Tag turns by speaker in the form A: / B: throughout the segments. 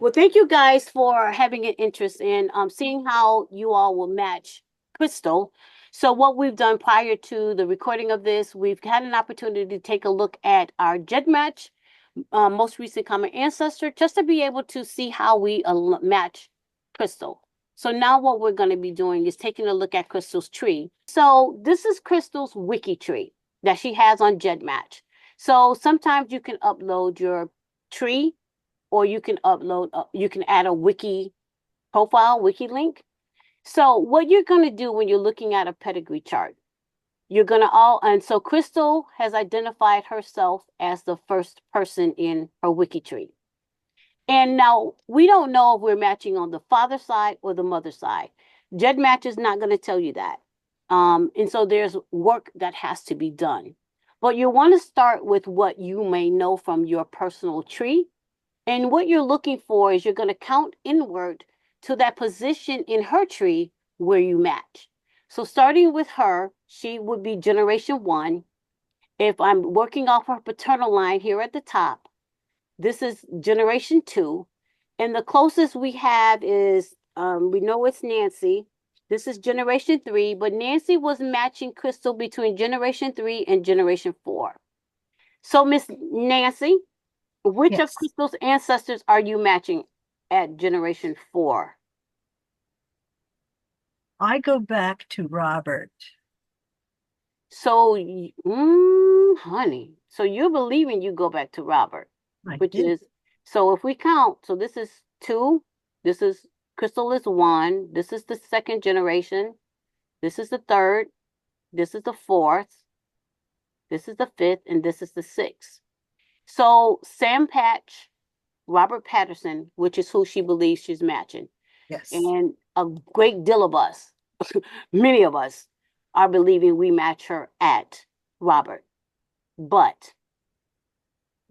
A: Well, thank you guys for having an interest in seeing how you all will match crystal. So what we've done prior to the recording of this, we've had an opportunity to take a look at our Gedmatch, most recent common ancestor, just to be able to see how we match crystal. So now what we're going to be doing is taking a look at Crystal's tree. So this is Crystal's wiki tree that she has on Gedmatch. So sometimes you can upload your tree, or you can you can add a wiki profile, wiki link. So what you're going to do when you're looking at a pedigree chart, you're going to and so Crystal has identified herself as the first person in her wiki tree. And now we don't know if we're matching on the father side or the mother side. Gedmatch is not going to tell you that. And so there's work that has to be done. But you want to start with what you may know from your personal tree. And what you're looking for is you're going to count inward to that position in her tree where you match. So starting with her, she would be generation one. If I'm working off her paternal line here at the top, this is generation two. And the closest we have is, we know it's Nancy. This is generation three, but Nancy was matching Crystal between generation three and generation four. So, Miss Nancy, which of
B: Yes.
A: Crystal's ancestors are you matching at generation four?
B: I go back to Robert.
A: So, honey, so you're believing you go back to Robert,
B: I
A: which
B: do.
A: is, so if we count, so this is two, this is, Crystal is one, this is the second generation, this is the third, this is the fourth, this is the fifth, and this is the sixth. So, Sam Patch, Robert Patterson, which is who she believes she's matching,
B: Yes.
A: and a great deal of us, many of us, are believing we match her at Robert. But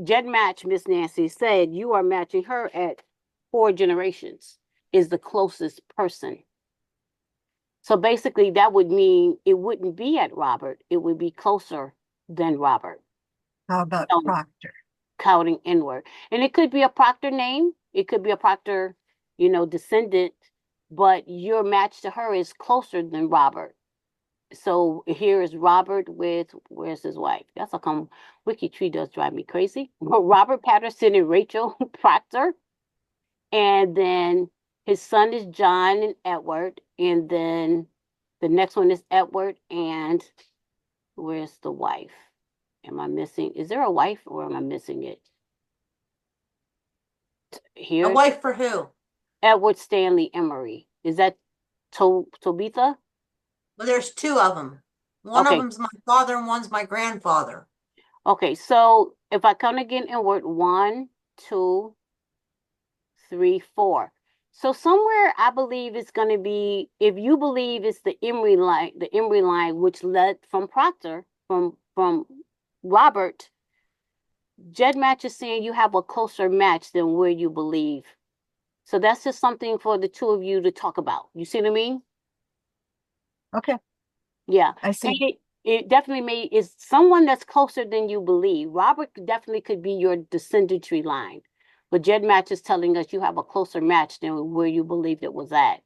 A: Gedmatch, Miss Nancy said you are matching her at four generations, is the closest person. So basically, that would mean it wouldn't be at Robert, it would be closer than Robert,
B: How about
A: um,
B: Proctor?
A: counting inward. And it could be a Proctor name, it could be a Proctor, descendant, but your match to her is closer than Robert. So here is Robert with, where's his wife? That's how come WikiTree does drive me crazy. Robert Patterson and Rachel Proctor. And then his son is John and Edward. And then the next one is Edward. And where's the wife? Am I missing? Is there a wife or am I missing it?
C: A
A: Here's
C: wife for who?
A: Edward Stanley Emory. Is that Tobitha?
C: Well, there's two of them. One of
A: Okay.
C: them's my father and one's my grandfather.
A: Okay. So if I count again inward, one, two, three, four. So somewhere I believe it's going to be, if you believe it's the Emory line, which led from Proctor, from Robert, Gedmatch is saying you have a closer match than where you believe. So that's just something for the two of you to talk about. You see what I mean?
B: Okay,
A: Yeah.
B: I
A: And
B: see.
A: it definitely is someone that's closer than you believe. Robert definitely could be your descendantry line. But Gedmatch is telling us you have a closer match than where you believed it was at.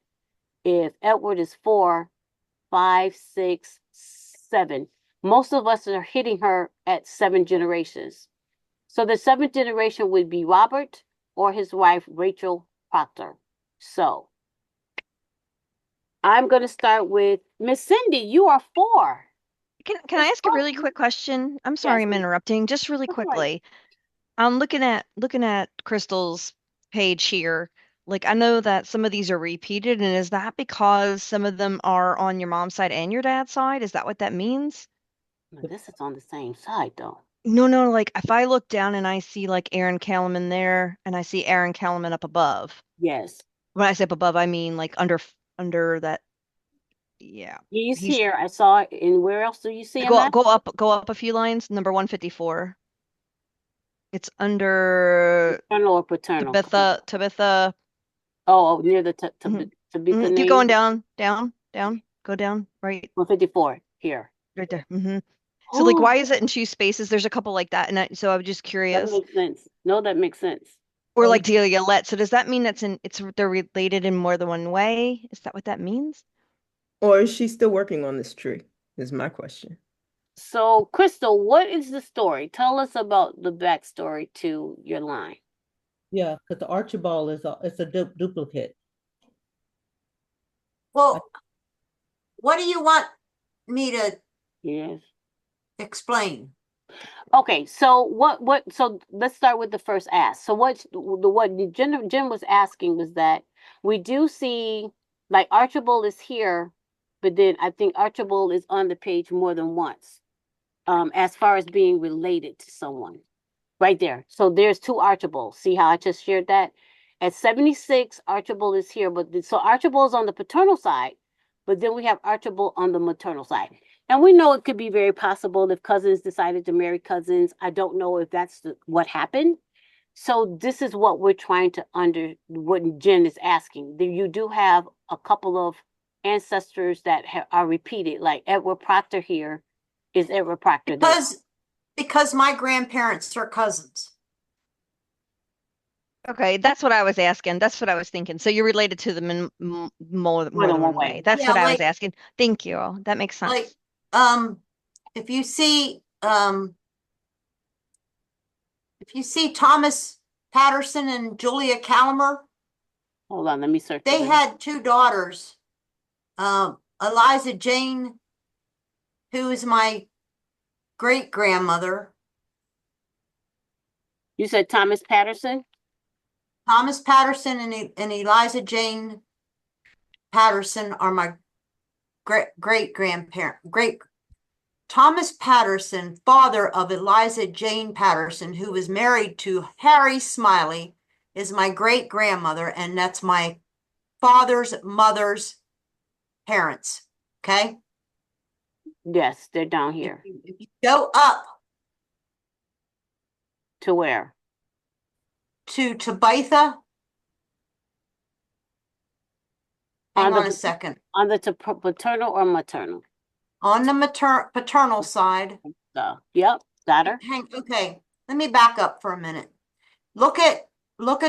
A: If Edward is four, five, six, seven, most of us are hitting her at seven generations. So the seventh generation would be Robert or his wife, Rachel Proctor. So I'm going to start with Miss Cindy. You are four.
D: Can I ask a really quick question? I'm sorry
A: Yes,
D: I'm interrupting. Just really
A: that's right.
D: quickly. I'm looking at Crystal's page here. Like I know that some of these are repeated, and is that because some of them are on your mom's side and your dad's side? Is that what that means?
A: Now, this is on the same side, though.
D: No, no, like if I look down and I see like Aaron Kellerman there and I see Aaron Kellerman up above.
A: Yes.
D: When I say up above, I mean like under that, yeah.
A: He's
D: He's
A: here. I saw it. And where else do you see him
D: go
A: at?
D: go up a few lines, number 154. It's under
A: Maternal or paternal? Come on.
D: Tabitha.
A: Near the
D: hmm
A: to beat the
D: Keep going
A: name.
D: down, down, down. Go down, right,
A: 154 here.
D: right there. So like,
A: Oh,
D: why is it in two spaces? There's a couple like that, and so I'm just
A: that
D: curious.
A: makes sense. No, that makes sense.
D: Or like Delia Let. So does that mean they're related in more than one way? Is that what that means?
E: Or is she still working on this tree? Is my question.
A: So, Crystal, what is the story? Tell us about the backstory to your line.
F: Yeah, because the Archibald it's a duplicate.
C: Well, what do you want me to
A: Yes.
C: explain?
A: Okay, so so let's start with the first ask. So what Jim was asking was that we do see like Archibald is here, but then I think Archibald is on the page more than once, as far as being related to someone. Right there. So there's two Archibalds. See how I just shared that? At 76, Archibald is here, so Archibald's on the paternal side, but then we have Archibald on the maternal side. And we know it could be very possible if cousins decided to marry cousins. I don't know if that's what happened. So this is what we're trying to what Jen is asking. You do have a couple of ancestors that are repeated, like Edward Proctor here is Edward Proctor there.
C: Because my grandparents are cousins.
D: Okay, that's what I was asking. That's what I was thinking. So you're related to them in more than one way. That's
C: Yeah,
D: what I was asking. Thank you. That makes sense.
C: Like, if you see Thomas Patterson and Julia Calamer,
A: hold on, let me search.
C: They had two daughters. Eliza Jane, who is my great grandmother.
A: You said Thomas Patterson?
C: Thomas Patterson and Eliza Jane Patterson are my great grandparent. Thomas Patterson, father of Eliza Jane Patterson, who was married to Harry Smiley, is my great grandmother, and that's my father's mother's parents. Okay.
A: Yes, they're down here.
C: If you go up
A: to where?
C: To Tabitha. Hang on a second.
A: On the paternal or maternal?
C: On the paternal side.
A: Yep, got her.
C: Okay, let me back up for a minute. Look at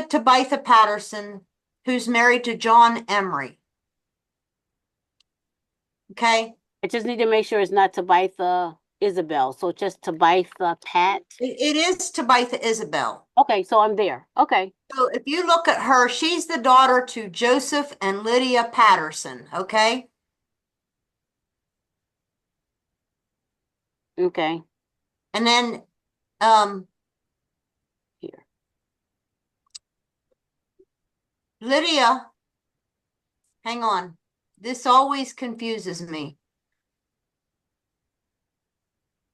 C: Tabitha Patterson, who's married to John Emory. Okay.
A: I just need to make sure it's not Tabitha Isabel. So just Tabitha Pat.
C: It is Tabitha Isabel.
A: Okay, so I'm there. Okay.
C: So if you look at her, she's the daughter to Joseph and Lydia Patterson. Okay.
A: Okay.
C: And then
A: here.
C: Lydia, hang on. This always confuses me.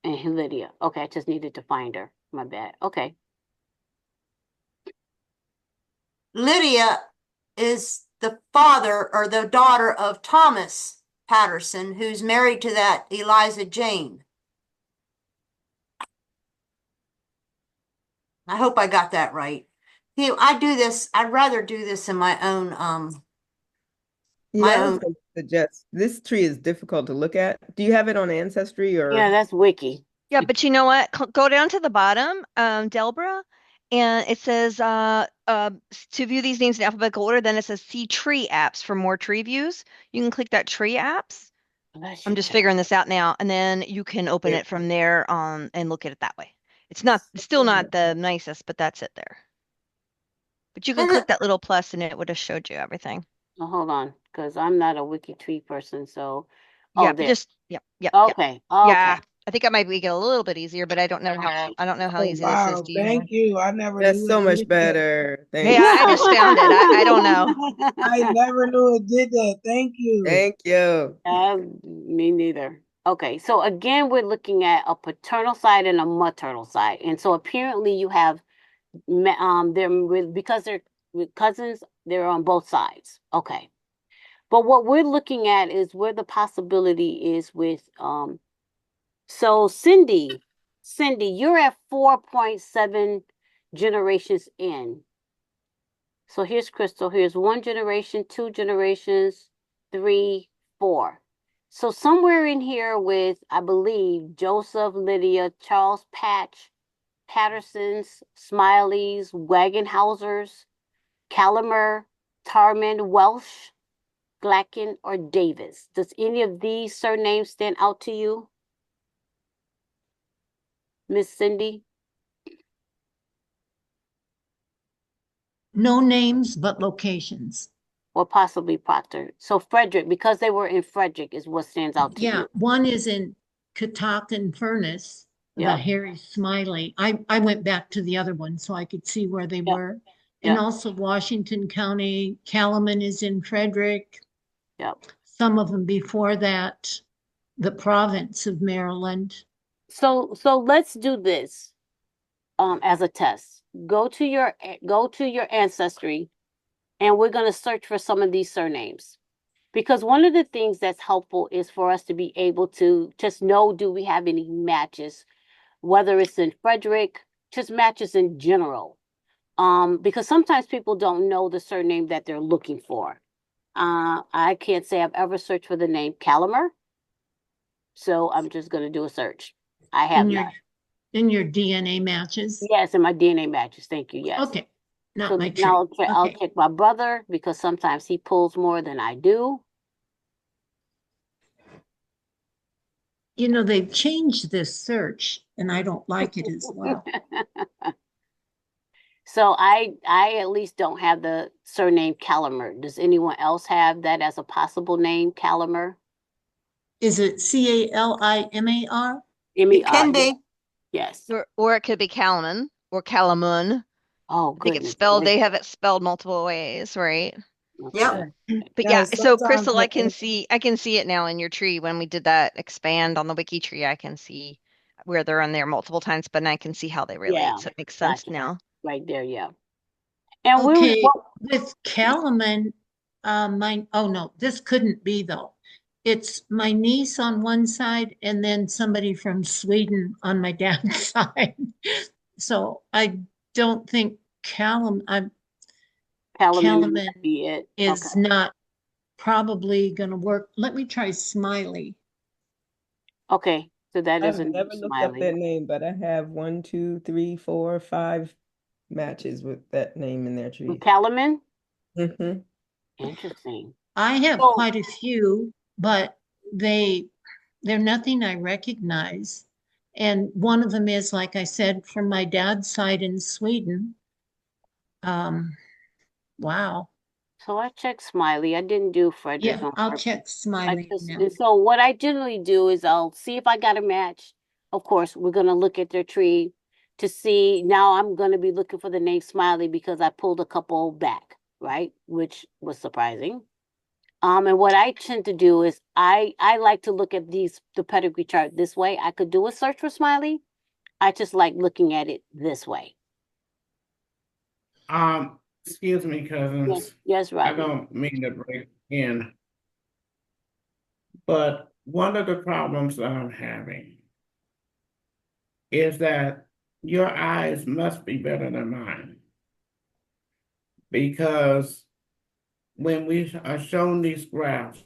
A: And Lydia. Okay, I just needed to find her. My bad. Okay.
C: Lydia is the father or the daughter of Thomas Patterson, who's married to that Eliza Jane. I hope I got that right. I'd rather do this in my own
E: Yeah, I was going to suggest this tree is difficult to look at. Do you have it on Ancestry or?
A: Yeah, that's Wiki.
D: Yeah, but you know what? Go down to the bottom, Delbra, and it says to view these names in alphabetical order, then it says see tree apps for more tree views. You can click that tree apps. I'm just figuring this out now, and then you can open it from there and look at it that way. It's still not the nicest, but that's it there. But you can click that little plus and it would have showed you everything.
A: Oh, hold on, because I'm not a wiki tree person, so
D: yeah,
A: there.
D: just yep.
A: Okay.
D: Yeah, I think I might make it a little bit easier, but I don't know how easy this is. Do you?
G: Thank you. I never
E: That's
G: knew
E: so
G: it
E: much
G: did
E: better.
G: that.
E: Thank
D: Yeah, I just found it. I don't know.
G: I never knew it did that. Thank you.
E: Thank you.
A: Me neither. Okay, so again, we're looking at a paternal side and a maternal side, and so apparently you have because they're cousins, they're on both sides. Okay, but what we're looking at is where the possibility is with so Cindy, you're at 4.7 generations in. So here's Crystal. Here's 1 generation, 2 generations, 3, 4. So somewhere in here with, I believe, Joseph, Lydia, Charles Patch, Pattersons, Smileys, Wagenhausers, Calamer, Tarman, Welsh, Glacken, or Davis. Does any of these surnames stand out to you, Miss Cindy?
H: No names, but locations.
A: Or possibly Proctor? So Frederick, because they were in Frederick, is what stands out to
H: Yeah,
A: you.
H: one is in Catoctin Furnace, the
A: Yep.
H: Harry Smiley. I went back to the other one so I could see where they
A: Yep.
H: were. And
A: Yep.
H: also Washington County, Calumet is in Frederick.
A: Yep.
H: Some of them before that, the province of Maryland.
A: So let's do this as a test. Go to your ancestry, and we're going to search for some of these surnames. Because one of the things that's helpful is for us to be able to just know, do we have any matches, whether it's in Frederick, just matches in general. Because sometimes people don't know the surname that they're looking for. I can't say I've ever searched for the name Calamer, so I'm just going to do a search. I have
H: in
A: not.
H: in your DNA matches.
A: Yes, in my DNA matches. Thank you. Yes.
H: Okay, not
A: So
H: my tree.
A: now I'll
H: Okay.
A: check my brother because sometimes he pulls more than I do.
H: You know, they've changed this search and I don't like it as well.
A: So I at least don't have the surname Calamer. Does anyone else have that as a possible name, Calamer?
H: Is it Calimer?
C: It can be.
A: Yes.
D: Or it could be Calman or Calamun.
A: Oh,
D: I think it's
A: goodness.
D: spelled, they have it spelled multiple ways, right?
C: Yep.
D: But yeah,
G: Guys,
D: so
G: sometimes
D: Crystal,
G: the
D: I can see it now in your tree. When we did that expand on the wiki tree, I can see where they're on there multiple times, but I can see how they relate.
A: Yeah.
D: So it makes sense
A: Gotcha.
D: now.
A: Right there, yeah. And
H: Okay, with Calaman, oh no, this couldn't be though. It's my niece on one side and then somebody from Sweden on my dad's side. So I don't think
A: Calaman
H: Calaman
A: would be it.
H: is
A: Okay.
H: not probably gonna work. Let me try Smiley.
A: Okay. So that
E: I've
A: doesn't
E: never looked up
A: Smiley.
E: that name, but I have 1, 2, 3, 4, 5 matches with that name in their trees.
A: Calaman?
E: Mm-hmm.
A: Interesting.
H: I have
A: So,
H: quite a few, but they're nothing I recognize. And one of them is, like I said, from my dad's side in Sweden. Wow.
A: so I checked Smiley. I didn't do Frederick
H: Yeah,
A: on
H: I'll
A: purpose.
H: check Smiley now.
A: And so what I generally do is I'll see if I got a match. Of course, we're gonna look at their tree to see. Now I'm gonna be looking for the name Smiley because I pulled a couple back, right? Which was surprising. And what I tend to do is I like to look at the pedigree chart this way. I could do a search for Smiley. I just like looking at it this way.
I: Excuse me, cousins.
A: Yes,
I: I
A: Rodney.
I: don't mean to break in, but one of the problems that I'm having is that your eyes must be better than mine. Because when we are shown these graphs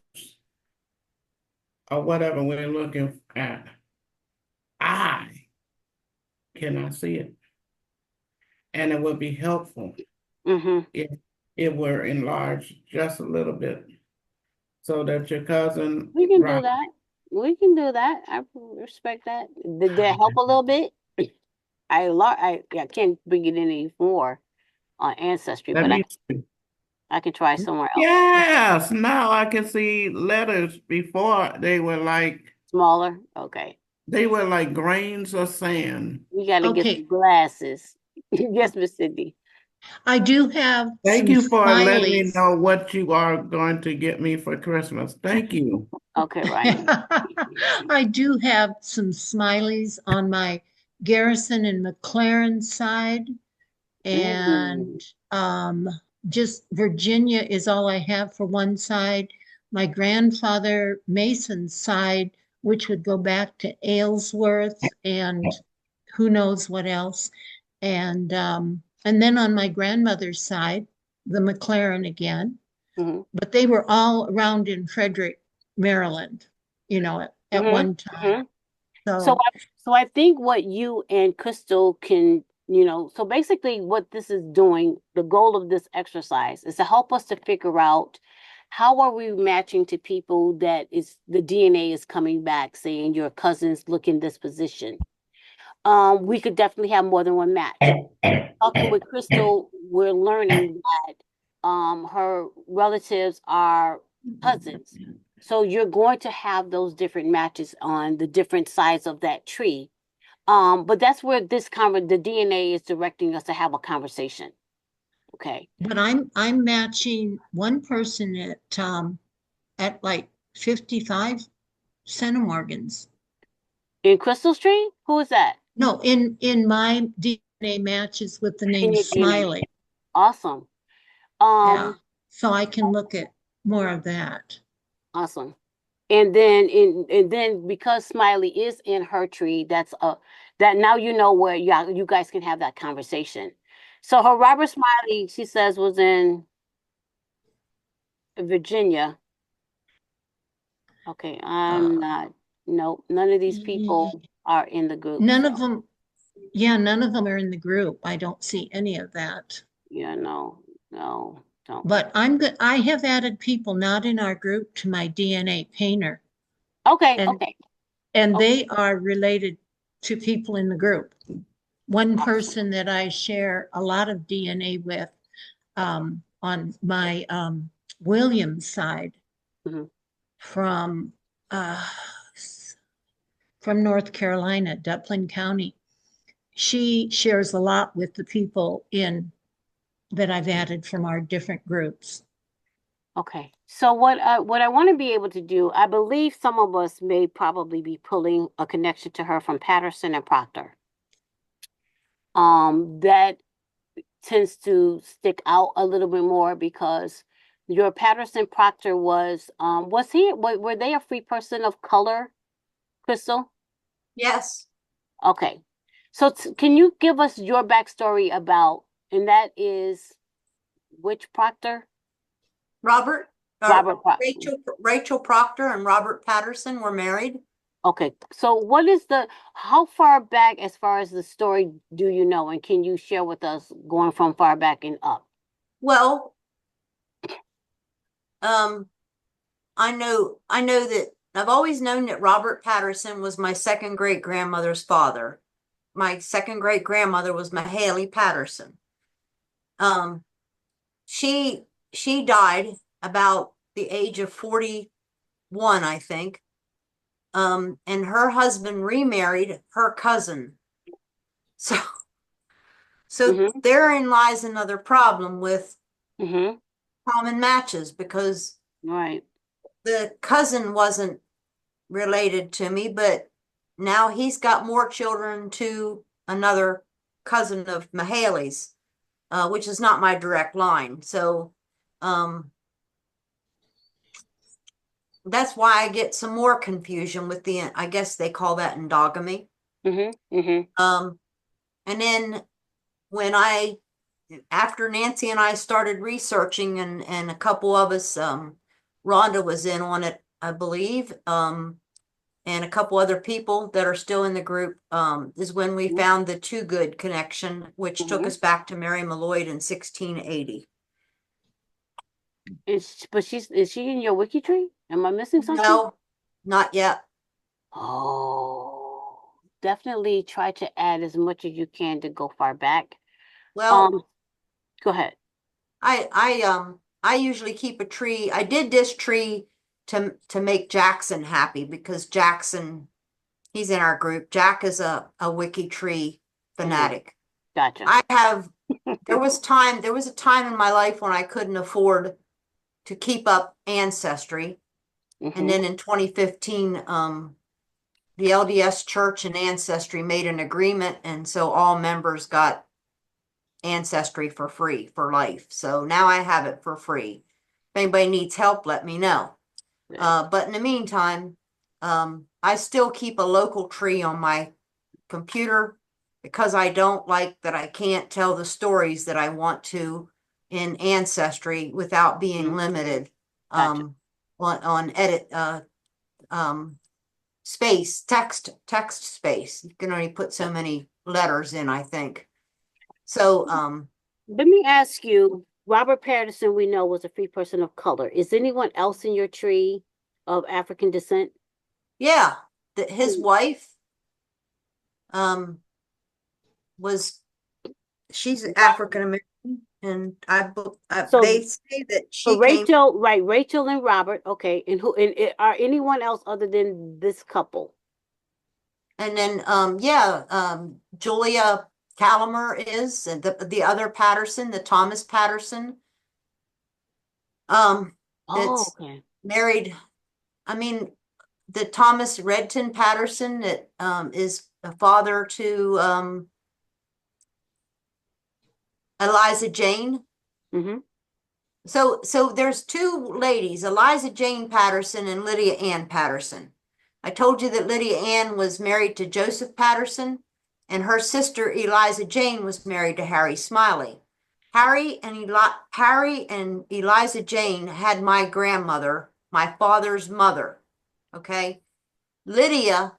I: or whatever we're looking at, I cannot see it. And it would be helpful if it were enlarged just a little bit so that your cousin.
A: We can do that. We can do that. I respect that. Did that help a little bit? I can't bring it any more on Ancestry,
I: Let
A: but
I: me
A: I can try somewhere else.
I: Yes, now I can see letters. Before they were like
A: Smaller? Okay.
I: grains of sand.
A: We got to get
H: Okay,
A: some glasses. Yes, Miss Cindy.
H: I do have
I: Thank
H: some
I: you for letting me
H: smileys.
I: know what you are going to get me for Christmas. Thank you.
A: Okay, right.
H: I do have some smileys on my Garrison and McLaren side. And just Virginia is all I have for one side. My grandfather Mason's side, which would go back to Aylesworth and who knows what else. And then on my grandmother's side, the McLaren again. But they were all around in Frederick, Maryland, you know, at one time.
A: So
H: So,
A: I think what you and Crystal can, so basically what this is doing, the goal of this exercise is to help us to figure out how are we matching to people that is the DNA is coming back saying your cousins look in this position. We could definitely have more than one match. Talking with Crystal, we're learning that her relatives are cousins. So you're going to have those different matches on the different sides of that tree. But that's where the DNA is directing us to have a conversation. Okay.
H: but I'm matching one person at like 55 centimorgans.
A: In Crystal's tree? Who is that?
H: No, in my DNA matches with the
A: In
H: name
A: your DNA.
H: Smiley.
A: Awesome.
H: Yeah. So I can look at more of that.
A: Awesome. And then because Smiley is in her tree, that now you know where you guys can have that conversation. So her Robert Smiley, she says, was in Virginia. Okay, I'm
H: Uh,
A: not. Nope, none of these people are in the group.
H: None
A: So
H: of them, yeah, none of them are in the group. I don't see any of that.
A: yeah, no, don't.
H: But I'm good. I have added people not in our group to my DNA painter,
A: Okay,
H: and
A: okay.
H: they are related to people in the group. One person that I share a lot of DNA with on my Williams side
A: Mhm.
H: from North Carolina, Duplin County. She shares a lot with the people in that I've added from our different groups.
A: Okay. So what I want to be able to do, I believe some of us may probably be pulling a connection to her from Patterson and Proctor. That tends to stick out a little bit more because your Patterson Proctor were they a free person of color, Crystal?
C: Yes,
A: Okay. So can you give us your backstory about, and that is which Proctor?
C: Robert,
A: Robert Proctor.
C: Rachel Proctor and Robert Patterson were married.
A: Okay. So how far back as far as the story do you know? And can you share with us going from far back and up?
C: Well, I know that I've always known that Robert Patterson was my second great grandmother's father. My second great grandmother was Mahaley Patterson. Um, she died about the age of 41, I think. And her husband remarried her cousin. So
A: Mm-hmm.
C: therein lies another problem with
A: Mm-hmm.
C: common matches, because
A: Right.
C: the cousin wasn't related to me, but now he's got more children to another cousin of Mahaley's, which is not my direct line. So that's why I get some more confusion with I guess they call that endogamy.
A: Mm-hmm. Mm-hmm.
C: And then after Nancy and I started researching, and a couple of us, Rhonda was in on it, I believe, and a couple other people that are still in the group, is when we found the Too Good connection, which took us back to Mary Malloyd in 1680.
A: Is she in your wiki tree? Am I missing something?
C: No, not yet.
A: Oh, definitely try to add as much as you can to go far back.
C: Well,
A: Go ahead.
C: I usually keep a tree. I did this tree to make Jackson happy, because Jackson, he's in our group. Jack is a wiki tree fanatic.
A: Gotcha.
C: There was a time in my life when I couldn't afford to keep up Ancestry. And then in 2015, the LDS Church and Ancestry made an agreement, and so all members got Ancestry for free for life. So now I have it for free. If anybody needs help, let me know. But in the meantime, I still keep a local tree on my computer, because I don't like that I can't tell the stories that I want to in Ancestry without being limited
A: Gotcha.
C: on edit text space. You can only put so many letters in, I think. So,
A: Let me ask you, Robert Patterson, we know, was a free person of color. Is anyone else in your tree of African descent?
C: yeah, his
A: Who?
C: wife, she's African American, and
A: So,
C: they say that
A: so
C: she came,
A: Rachel, right, Rachel and Robert, okay, and who, and are anyone else other than this couple?
C: and then, yeah, Julia Calamer is, and the other Patterson, the Thomas Patterson,
A: Oh,
C: it's
A: okay.
C: married, I mean, the Thomas Redton Patterson that, is a father to, Eliza Jane.
A: Mm-hmm.
C: So there's two ladies, Eliza Jane Patterson and Lydia Ann Patterson. I told you that Lydia Ann was married to Joseph Patterson, and her sister Eliza Jane was married to Harry Smiley. Harry and Eliza Jane had my grandmother, my father's mother. Okay. Lydia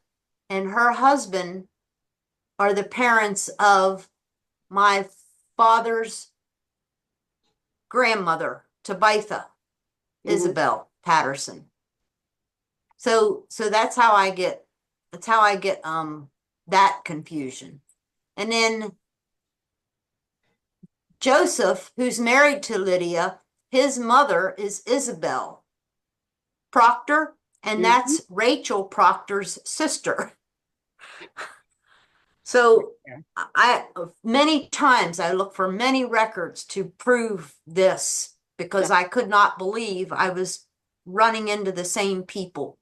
C: and her husband are the parents of my father's grandmother, Tabitha
A: Mm-hmm.
C: Isabel Patterson. So that's how I get that confusion. And then Joseph, who's married to Lydia, his mother is Isabel Proctor, and
A: Mm-hmm.
C: that's Rachel Proctor's sister. So I many times I look for many records to prove this because I could not believe I was running into the same people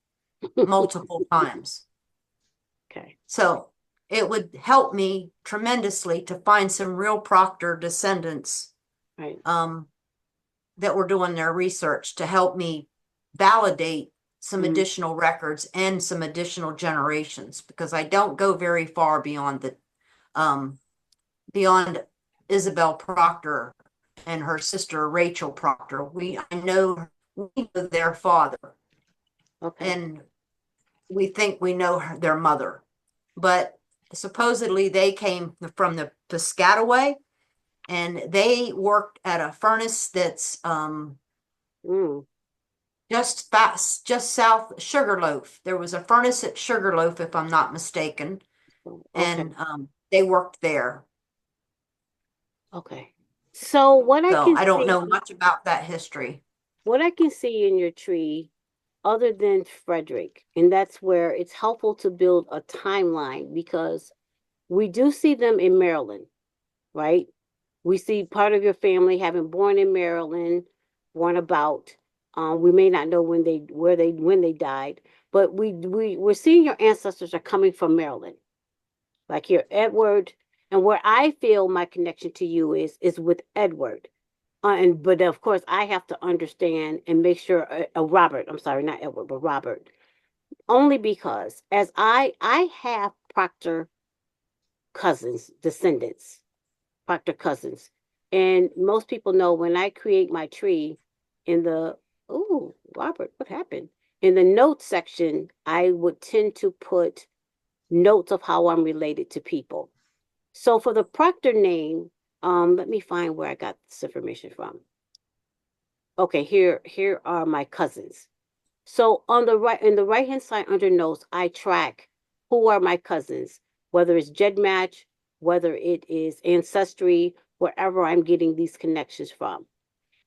C: multiple times.
A: Okay.
C: So it would help me tremendously to find some real Proctor descendants
A: Right.
C: that were doing their research to help me validate some
A: Mm-hmm.
C: additional records and some additional generations, because I don't go very far beyond beyond Isabel Proctor and her sister Rachel Proctor. We know their father,
A: Okay.
C: and we think we know their mother, but supposedly they came from the Piscataway, and they worked at a furnace that's
A: Mm.
C: just south Sugarloaf. There was a furnace at Sugarloaf, if I'm not mistaken,
A: Okay.
C: and they worked there.
A: Okay. So what I
C: So
A: can
C: I don't
A: see,
C: know much about that history.
A: what I can see in your tree, other than Frederick, and that's where it's helpful to build a timeline because we do see them in Maryland, right? We see part of your family having born in Maryland, born about. We may not know when they died, but we're seeing your ancestors are coming from Maryland, like here, Edward. And where I feel my connection to you is with Edward. But of course, I have to understand and make sure Robert. I'm sorry, not Edward, but Robert. Only because as I have Proctor cousins, descendants, Proctor cousins, and most people know when I create my tree in the Robert, what happened? In the notes section, I would tend to put notes of how I'm related to people. So for the Proctor name, let me find where I got this information from. Okay, here are my cousins. So on the right, in the right hand side under notes, I track who are my cousins, whether it's Gedmatch, whether it is Ancestry, wherever I'm getting these connections from.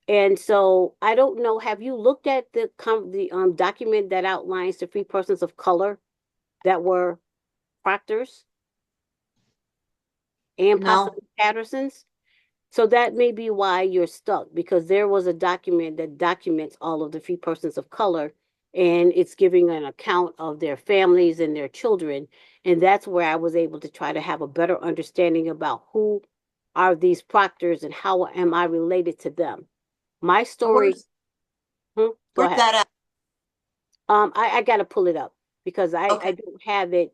A: And so I don't know. Have you looked at the document that outlines the free persons of color that were proctors and
C: No,
A: possibly Pattersons? So that may be why you're stuck, because there was a document that documents all of the free persons of color, and it's giving an account of their families and their children. And that's where I was able to try to have a better understanding about who are these proctors and how am I related to them. My story,
C: where's
A: go
C: where's
A: ahead.
C: that at?
A: I got to pull it up because I
C: Okay.
A: don't have it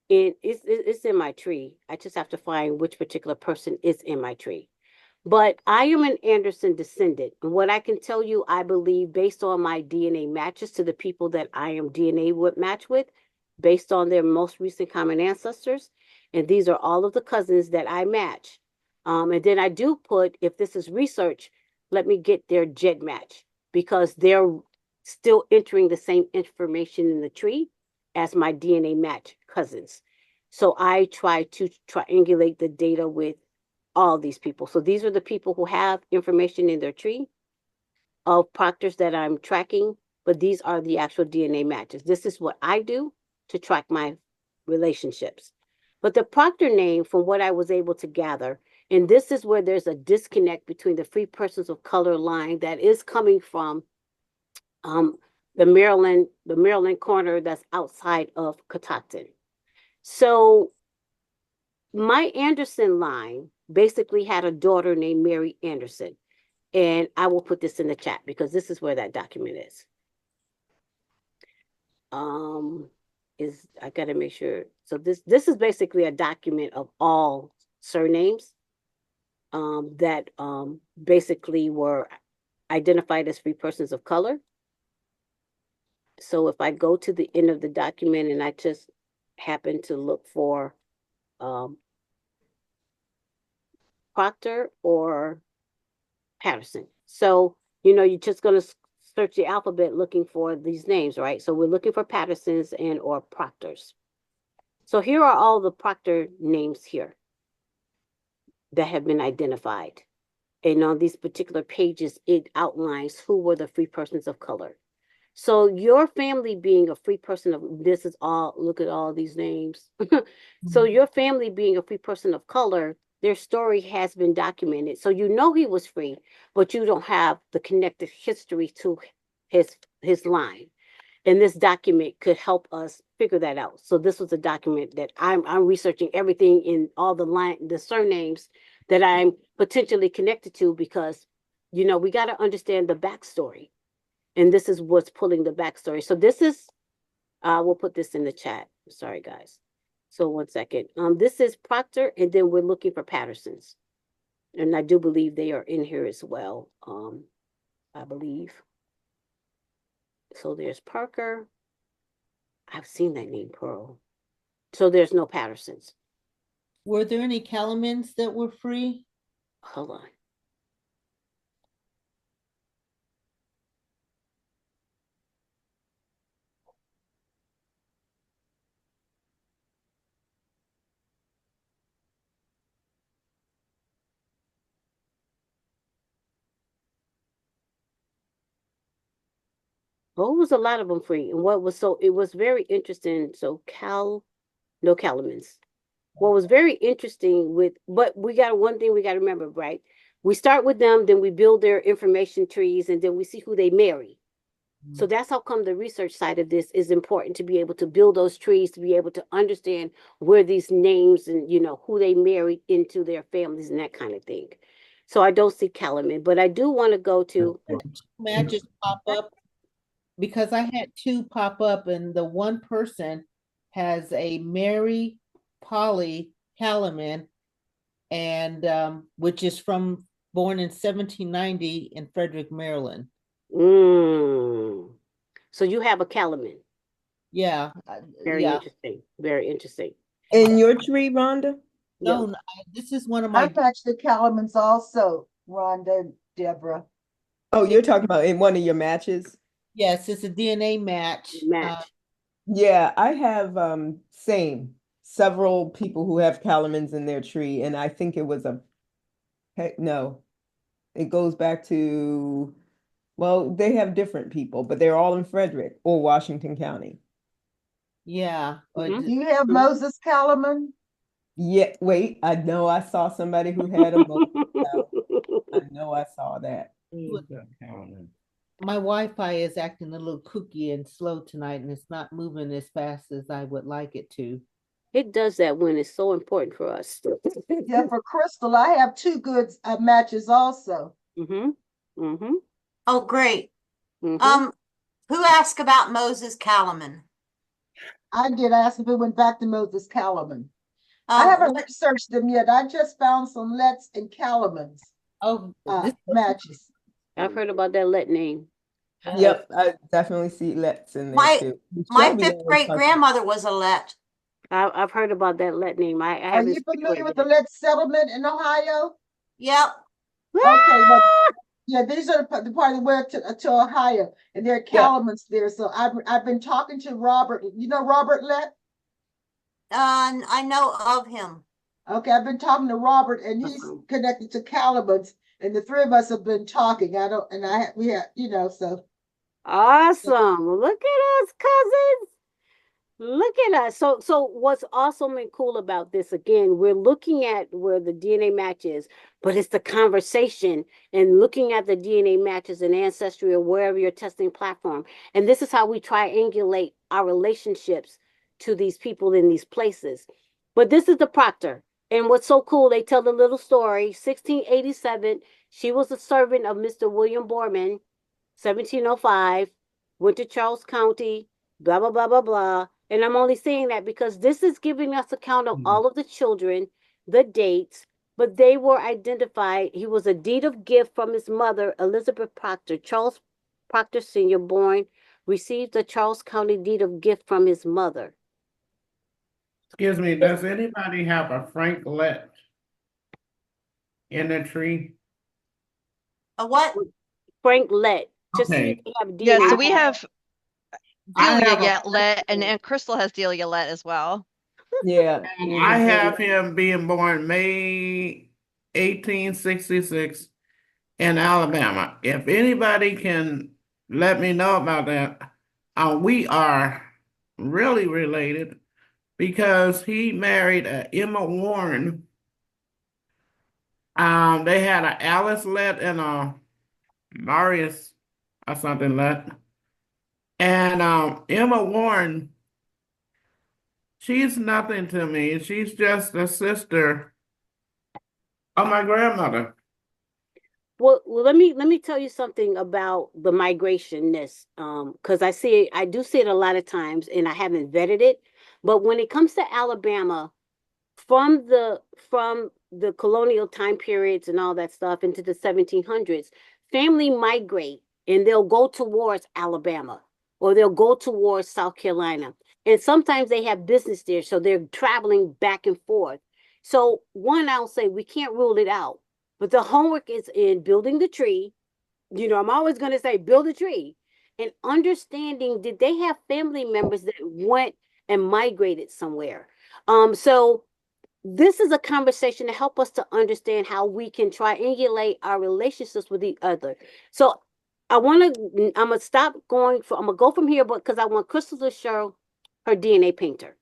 A: it's in my tree. I just have to find which particular person is in my tree. But I am an Anderson descendant. And what I can tell you, I believe, based on my DNA matches to the people that I am DNA would match with, based on their most recent common ancestors. And these are all of the cousins that I match. And then I do put, if this is research, let me get their Gedmatch, because they're still entering the same information in the tree as my DNA match cousins. So I try to triangulate the data with all these people. So these are the people who have information in their tree of proctors that I'm tracking, but these are the actual DNA matches. This is what I do to track my relationships. But the proctor name, from what I was able to gather, and this is where there's a disconnect between the free persons of color line that is coming from the Maryland corner that's outside of Catoctin. So my Anderson line basically had a daughter named Mary Anderson. And I will put this in the chat because this is where that document is. I gotta make sure. So this is basically a document of all surnames that basically were identified as free persons of color. So if I go to the end of the document and I just happen to look for Proctor or Patterson. So, you're just going to search the alphabet looking for these names, right? So we're looking for Pattersons and or Proctors. So here are all the Proctor names here that have been identified. And on these particular pages, it outlines who were the free persons of color. So your family being a free person of, this is all, look at all these names. So your family being a free person of color, their story has been documented. So he was free, but you don't have the connected history to his line. And this document could help us figure that out. So this was a document that I'm researching everything in all the surnames that I'm potentially connected to, because we got to understand the backstory. And this is what's pulling the backstory. So this is, we'll put this in the chat. Sorry, guys. So 1 second. This is Proctor, and then we're looking for Pattersons. And I do believe they are in here as well. I believe. So there's Parker. I've seen that name, Pearl. So there's no Pattersons.
F: Were there any Calamans that were free?
A: Hold on. Oh, it was a lot of them free. And it was very interesting. So no Calamans. What was very interesting but one thing we got to remember, right? We start with them, then we build their information trees, and then we see who they marry. So that's how come the research side of this is important, to be able to build those trees, to be able to understand where these names and, who they married into their families and that kind of thing. So I don't see Calaman, but I do want to go to.
F: Matches pop up, because I had 2 pop up, and the one person has a Mary Polly Calaman, and which is born in 1790 in Frederick, Maryland.
A: So you have a Calaman.
F: Yeah.
A: Very interesting. Very interesting.
E: In your tree, Rhonda?
F: No, this is one of
B: I
F: my.
B: patched the Calamans also, Rhonda, Deborah.
E: Oh, you're talking about in one of your matches?
F: Yes, it's a DNA match.
E: Yeah, I have several people who have Calamans in their tree, and I think it was no, it goes back to, well, they have different people, but they're all in Frederick or Washington County.
F: Yeah.
B: Do you have Moses Calaman?
E: Yeah, wait, I know I saw somebody who had a Moses Calaman. I know I saw that.
F: My Wi-Fi is acting a little kooky and slow tonight, and it's not moving as fast as I would like it to.
A: It does that when it's so important for us.
B: Yeah, for Crystal, I have 2 good matches also.
C: Oh, great. Who asked about Moses Calaman?
B: I did ask if it went back to Moses Calaman. I haven't researched them yet. I just found some Letts and Calamans.
F: Oh,
B: matches.
A: I've heard about that Let name.
E: Yep, I definitely see Let's in there
C: My
E: too.
C: my
E: Shelby
C: fifth
E: always
C: great
E: talks
C: grandmother was a Let.
A: I've heard about that let name. I
B: Are
A: haven't
B: you
A: frequented
B: familiar with the
A: it.
B: lead settlement in Ohio?
C: Yep.
B: Okay, well,
A: Ah!
B: yeah, these are the part that went to Ohio, and there are
E: Yep.
B: Calumet there. So I've been talking to Robert. You know Robert Lett?
C: I know of him.
B: Okay, I've been talking to Robert, and he's connected to Calumet, and the three of us have been talking. I don't, and I we have, so
A: Awesome. Look at us, cousins. Look at us. So what's awesome and cool about this, again, we're looking at where the DNA matches, but it's the conversation and looking at the DNA matches in Ancestry or wherever your testing platform. And this is how we triangulate our relationships to these people in these places. But this is the proctor. And what's so cool, they tell the little story. 1687, she was a servant of Mr. William Borman. 1705, went to Charles County, blah, blah, blah, blah, blah. And I'm only saying that because this is giving us account of all of the children, the dates, but they were identified. He was a deed of gift from his mother, Elizabeth Proctor. Charles Proctor Sr., born, received a Charles County deed of gift from his mother.
I: Excuse me, does anybody have a Frank Let in the tree?
C: A what?
A: Frank Lett. Just see if
I: Okay,
A: they have
D: Yeah,
A: DNA.
D: so we have
I: I
D: Delia
I: have a
D: Yetlet, and Crystal has Delia Yetlet as well.
E: Yeah.
I: I have him being born May 1866 in Alabama. If anybody can let me know about that, we are really related because he married Emma Warren. They had a Alice Let and a Marius or something Let. And Emma Warren, she's nothing to me. She's just a sister of my grandmother.
A: Well, let me tell you something about the migrationness, because I do see it a lot of times, and I haven't vetted it. But when it comes to Alabama, from the colonial time periods and all that stuff into the 1700s, family migrate and they'll go towards Alabama or they'll go towards South Carolina, and sometimes they have business there, so they're traveling back and forth. So one, I'll say we can't rule it out, but the homework is in building the tree. I'm always going to say build a tree and understanding, did they have family members that went and migrated somewhere? So this is a conversation to help us to understand how we can triangulate our relationships with each other. So I'm gonna stop I'm gonna go from here, but because I want Crystal to show her DNA painter.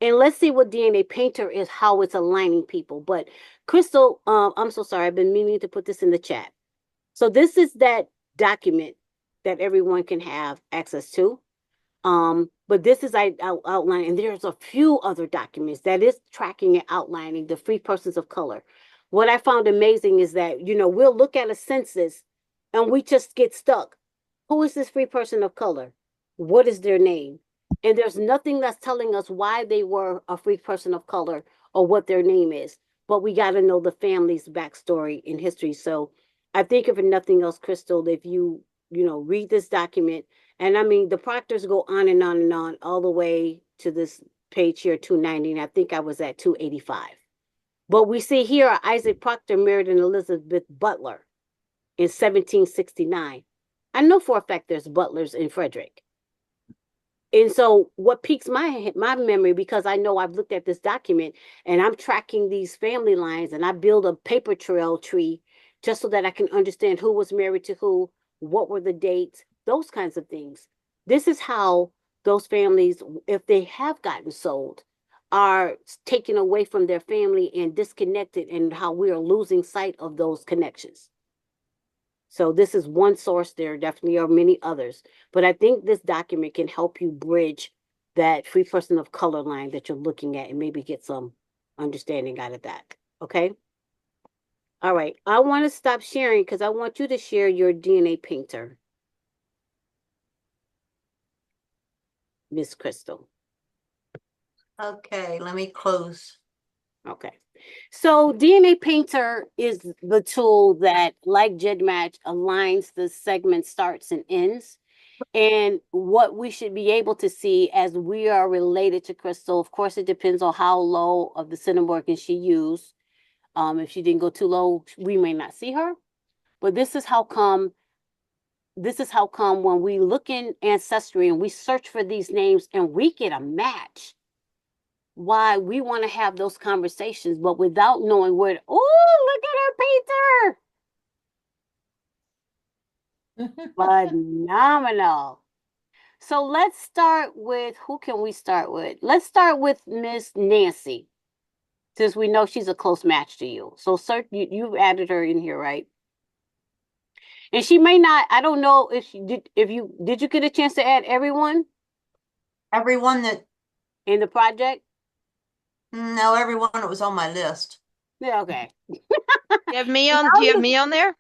A: And let's see what DNA painter is, how it's aligning people. But Crystal, I'm so sorry, I've been meaning to put this in the chat. So this is that document that everyone can have access to. But this is outlining, and there's a few other documents that is tracking and outlining the free persons of color. What I found amazing is that, we'll look at a census and we just get stuck. Who is this free person of color? What is their name? And there's nothing that's telling us why they were a free person of color or what their name is. But we got to know the family's backstory and history. So I think if nothing else, Crystal, if read this document, and I mean, the proctors go on and on and on, all the way to this page here, 290, and I think I was at 285. But we see here Isaac Proctor married an Elizabeth Butler in 1769. I know for a fact there's Butlers in Frederick. And so what piques my memory, because I know I've looked at this document and I'm tracking these family lines, and I build a paper trail tree just so that I can understand who was married to who, what were the dates, those kinds of things. This is how those families, if they have gotten sold, are taken away from their family and disconnected, and how we are losing sight of those connections. So this is one source. There definitely are many others, but I think this document can help you bridge that free person of color line that you're looking at and maybe get some understanding out of that. Okay. All right. I want to stop sharing because I want you to share your DNA painter, Miss Crystal.
C: Okay, let me close.
A: Okay. So DNA Painter is the tool that, like Gedmatch, aligns the segment starts and ends. And what we should be able to see as we are related to Crystal, of course, it depends on how low of the cinnamon working she used. If she didn't go too low, we may not see her. But this is how come when we look in Ancestry and we search for these names and we get a match, why we want to have those conversations, but without knowing where, oh, look at her painter. Phenomenal. So let's start with, who can we start with? Let's start with Miss Nancy, since we know she's a close match to you. So sir, you've added her in here, right? And she may not, I don't know if she did, did you get a chance to add everyone
C: Everyone that,
A: in the project?
C: no, everyone that was on my list.
A: Yeah, okay.
D: You have me on, do you have me on there?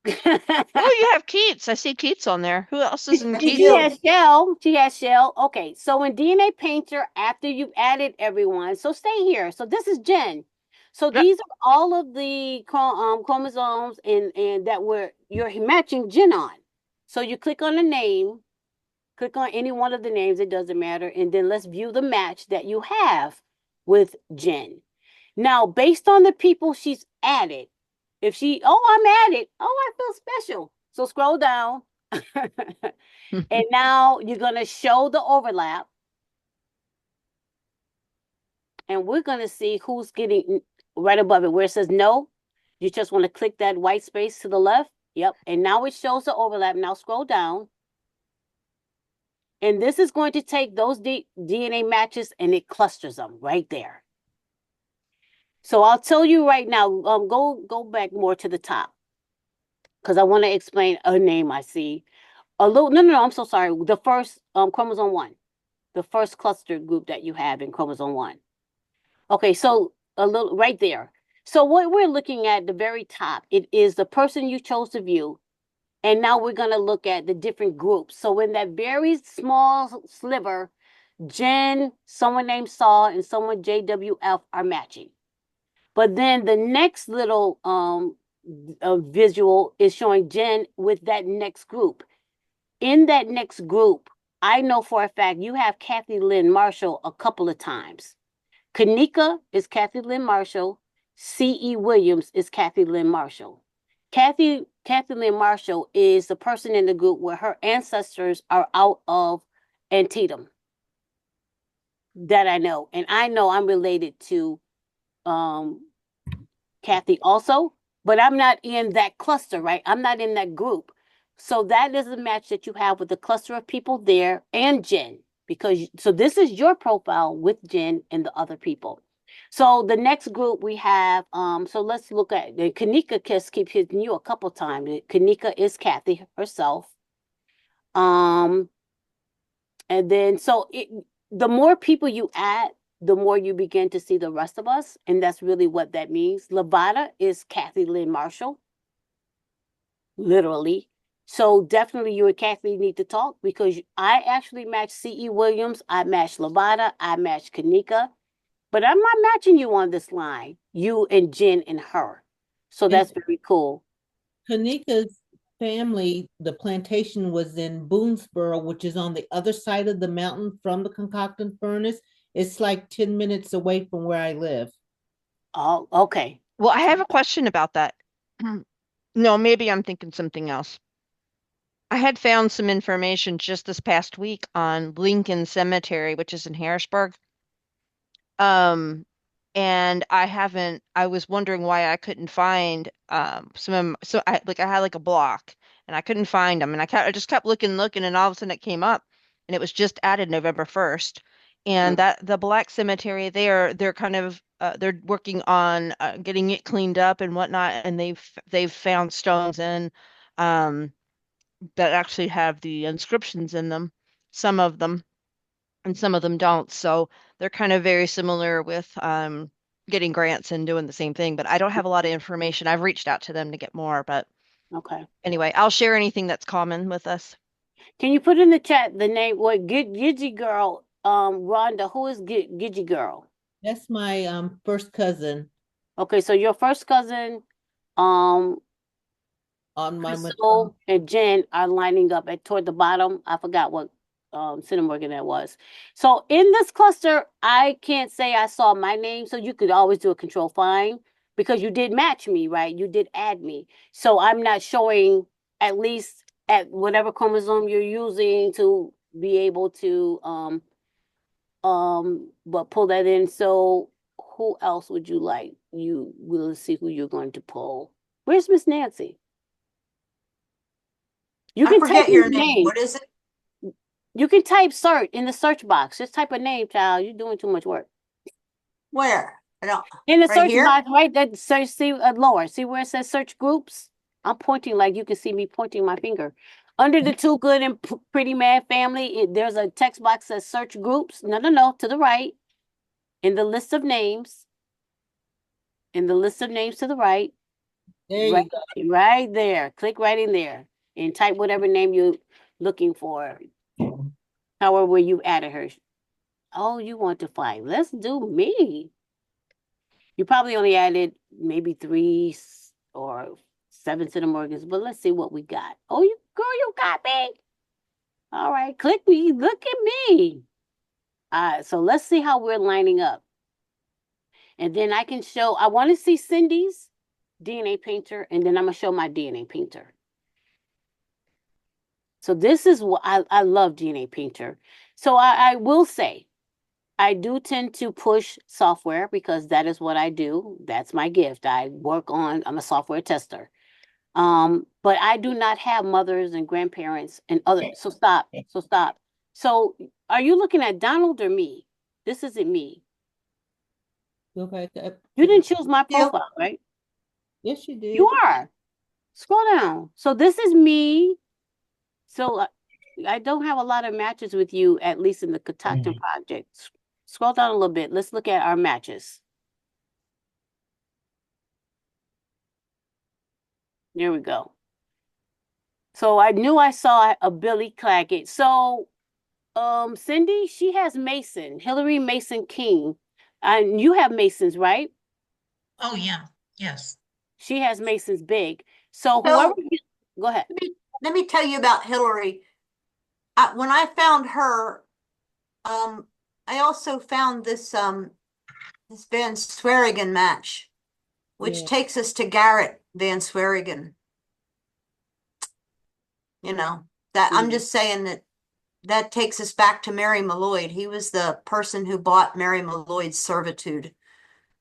D: Oh, you have Keats. I see Keats on there. Who else is in
C: You
D: Keats?
A: She
C: do.
A: has Shell. She has Shell. Okay, so in DNA Painter, after you've added everyone, so stay here. So this is Jen. So
D: Yep.
A: these are all of the chromosomes and that you're matching Jen on. So you click on the name, click on any one of the names, it doesn't matter, and then let's view the match that you have with Jen. Now, based on the people she's added, if I'm added, I feel special. So scroll down. And now you're going to show the overlap. And we're going to see who's getting right above it where it says no. You just want to click that white space to the left. Yep. And now it shows the overlap. Now scroll down. And this is going to take those DNA matches and it clusters them right there. So I'll tell you right now, go back more to the top because I want to explain a name I see. No, I'm so sorry. The first chromosome 1, the first cluster group that you have in chromosome 1. Okay, so a little right there. So what we're looking at the very top, it is the person you chose to view. And now we're going to look at the different groups. So in that very small sliver, Jen, someone named Saul, and someone JWF are matching. But then the next little visual is showing Jen with that next group. In that next group, I know for a fact you have Kathy Lynn Marshall a couple of times. Kanika is Kathy Lynn Marshall. C.E. Williams is Kathy Lynn Marshall. Kathy Lynn Marshall is the person in the group where her ancestors are out of Antietam. That I know. And I know I'm related to Kathy also, but I'm not in that cluster, right? I'm not in that group. So that is a match that you have with the cluster of people there and Jen, so this is your profile with Jen and the other people. So the next group we have, so let's look at the Kanika Kiss keep hitting you a couple times. Kanika is Kathy herself. And then the more people you add, the more you begin to see the rest of us. And that's really what that means. Levada is Kathy Lynn Marshall, literally. So definitely you and Kathy need to talk because I actually matched C.E. Williams. I matched Levada. I matched Kanika. But I'm not matching you on this line, you and Jen and her. So that's very cool.
F: Kanika's family, the plantation was in Boonesboro, which is on the other side of the mountain from the concoction furnace. It's like 10 minutes away from where I live.
A: Oh, okay.
D: Well, I have a question about that. No, maybe I'm thinking something else. I had found some information just this past week on Lincoln Cemetery, which is in Harrisburg. And I was wondering why I couldn't find so I had like a block and I couldn't find them and I just kept looking and all of a sudden it came up and it was just added November 1st. And that the Black Cemetery they're kind of they're working on getting it cleaned up and whatnot, and they've found stones in um that actually have the inscriptions in them, some of them, and some of them don't. So they're kind of very similar with getting grants and doing the same thing, but I don't have a lot of information. I've reached out to them to get more, but
A: Okay.
D: anyway, I'll share anything that's common with us.
A: Can you put in the chat the name, what, Gidgy Girl, Rhonda, who is Gidgy Girl?
F: That's my first cousin.
A: Okay, so your first cousin, um,
F: on my
A: Crystal and Jen are lining up at toward the bottom. I forgot what Cinnamorgan that was. So in this cluster, I can't say I saw my name, so you could always do a control find because you did match me, right? You did add me. So I'm not showing at least at whatever chromosome you're using to be able to but pull that in. So who else would you like? You will see who you're going to pull. Where's Miss Nancy? You
C: I
A: can type
C: forget
A: in
C: your
A: your
C: name.
A: name.
C: What is it?
A: You can type search in the search box. Just type a name, child. You're doing too much work.
C: Where? I don't.
A: In the
C: Right
A: search
C: here?
A: box, right there, search, see lower. See where it says search groups? I'm pointing like you can see me pointing my finger. Under the Too Good and Pretty Mad family, there's a text box that says search groups. No, no, no, to the right. In the list of names. In the list of names to the right.
F: There
A: Right,
F: you go.
A: right there. Click right in there and type whatever name you're looking for. However, you added her. Oh, you want to find? Let's do me. You probably only added maybe three or seven to the Morgans, but let's see what we got. Oh, you girl, you got me. All right, click me. Look at me. All right, so let's see how we're lining up. And then I can show, I want to see Cindy's DNA painter, and then I'm going to show my DNA painter. So this is what I love DNA painter. So I will say, I do tend to push software because that is what I do. That's my gift. I'm a software tester. But I do not have mothers and grandparents and others. So stop. So stop. So are you looking at Donald or me? This isn't me.
F: Go back up.
A: You didn't choose my
C: You.
A: profile, right?
F: Yes, you did.
A: You are. Scroll down. So this is me. So I don't have a lot of matches with you, at least in the Catoctin project. Scroll down a little bit. Let's look at our matches. There we go. So I knew I saw a Billy Claggett. So Cindy, she has Mason, Hillary Mason King. And you have Masons, right?
H: Oh, yeah, yes.
A: She has Masons big. So
C: So
A: go ahead.
C: let me tell you about Hillary. When I found her, I also found this Van Swerigen match, which
F: Yeah.
C: takes us to Garrett Van Swerigen. You know, that I'm just saying that takes us back to Mary Malloyd. He was the person who bought Mary Malloyd's servitude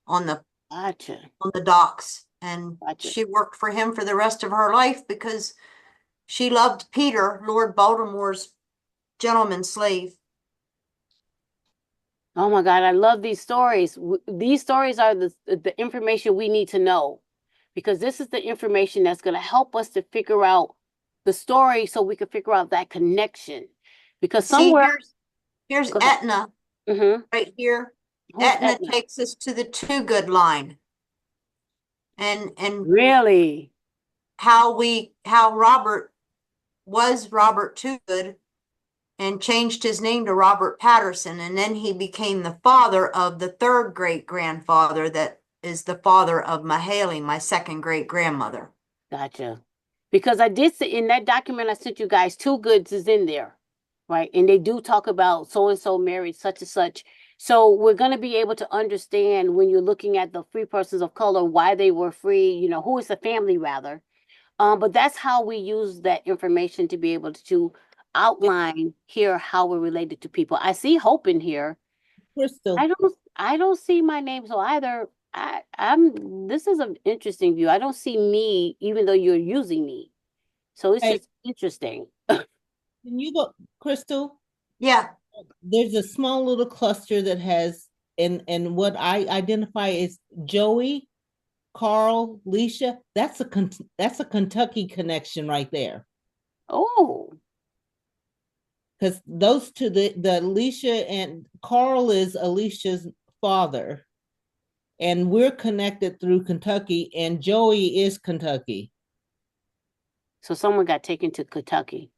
C: on the
A: Gotcha.
C: on the docks, and
A: Gotcha.
C: she worked for him for the rest of her life because she loved Peter, Lord Baltimore's gentleman slave.
A: Oh my God, I love these stories. These stories are the information we need to know because this is the information that's going to help us to figure out the story so we can figure out that connection. Because
C: See,
A: somewhere,
C: here's
A: go ahead.
C: Etna
A: Mm-hmm.
C: right here.
A: Who's
C: Etna
A: Etna?
C: takes us to the Too Good line. And
A: Really?
C: how Robert was Robert Too Good and changed his name to Robert Patterson, and then he became the father of the third great grandfather that is the father of Mahaley, my second great grandmother.
A: Gotcha. Because I did see in that document I sent you guys, Two Goods is in there, right? And they do talk about so and so married such and such. So we're going to be able to understand when you're looking at the free persons of color why they were free, you know, who is the family rather. But that's how we use that information to be able to outline here how we're related to people. I see Hope in here.
F: Crystal.
A: I don't see my name, so either I'm this is an interesting view. I don't see me even though you're using me. So it's
F: Hey,
A: just interesting.
F: can you go, Crystal?
C: Yeah.
F: There's a small little cluster that has, and what I identify is Joey, Carl, Leisha. That's a Kentucky connection right there.
A: Oh,
F: Because those two, the Alicia and Carl is Alicia's father, and we're connected through Kentucky, and Joey is Kentucky.
A: so someone got taken to Kentucky.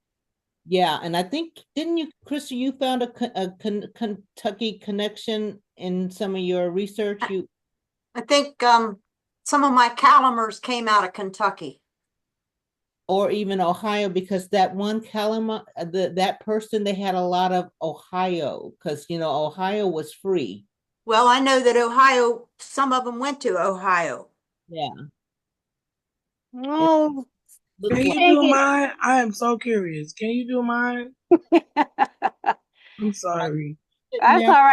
F: Yeah, and I think, didn't you, Krista, you found a Kentucky connection in some of your research?
C: I think some of my Calamars came out of Kentucky.
F: or even Ohio, because that one that person, they had a lot of Ohio, because Ohio was free.
C: Well, I know that Ohio, some of them went to Ohio.
F: Yeah.
A: Oh,
F: Looked
G: Can
F: like
G: you
A: dang
G: do
A: it.
G: mine? I am so curious. Can you do mine? I'm sorry.
A: That's
F: now.
A: all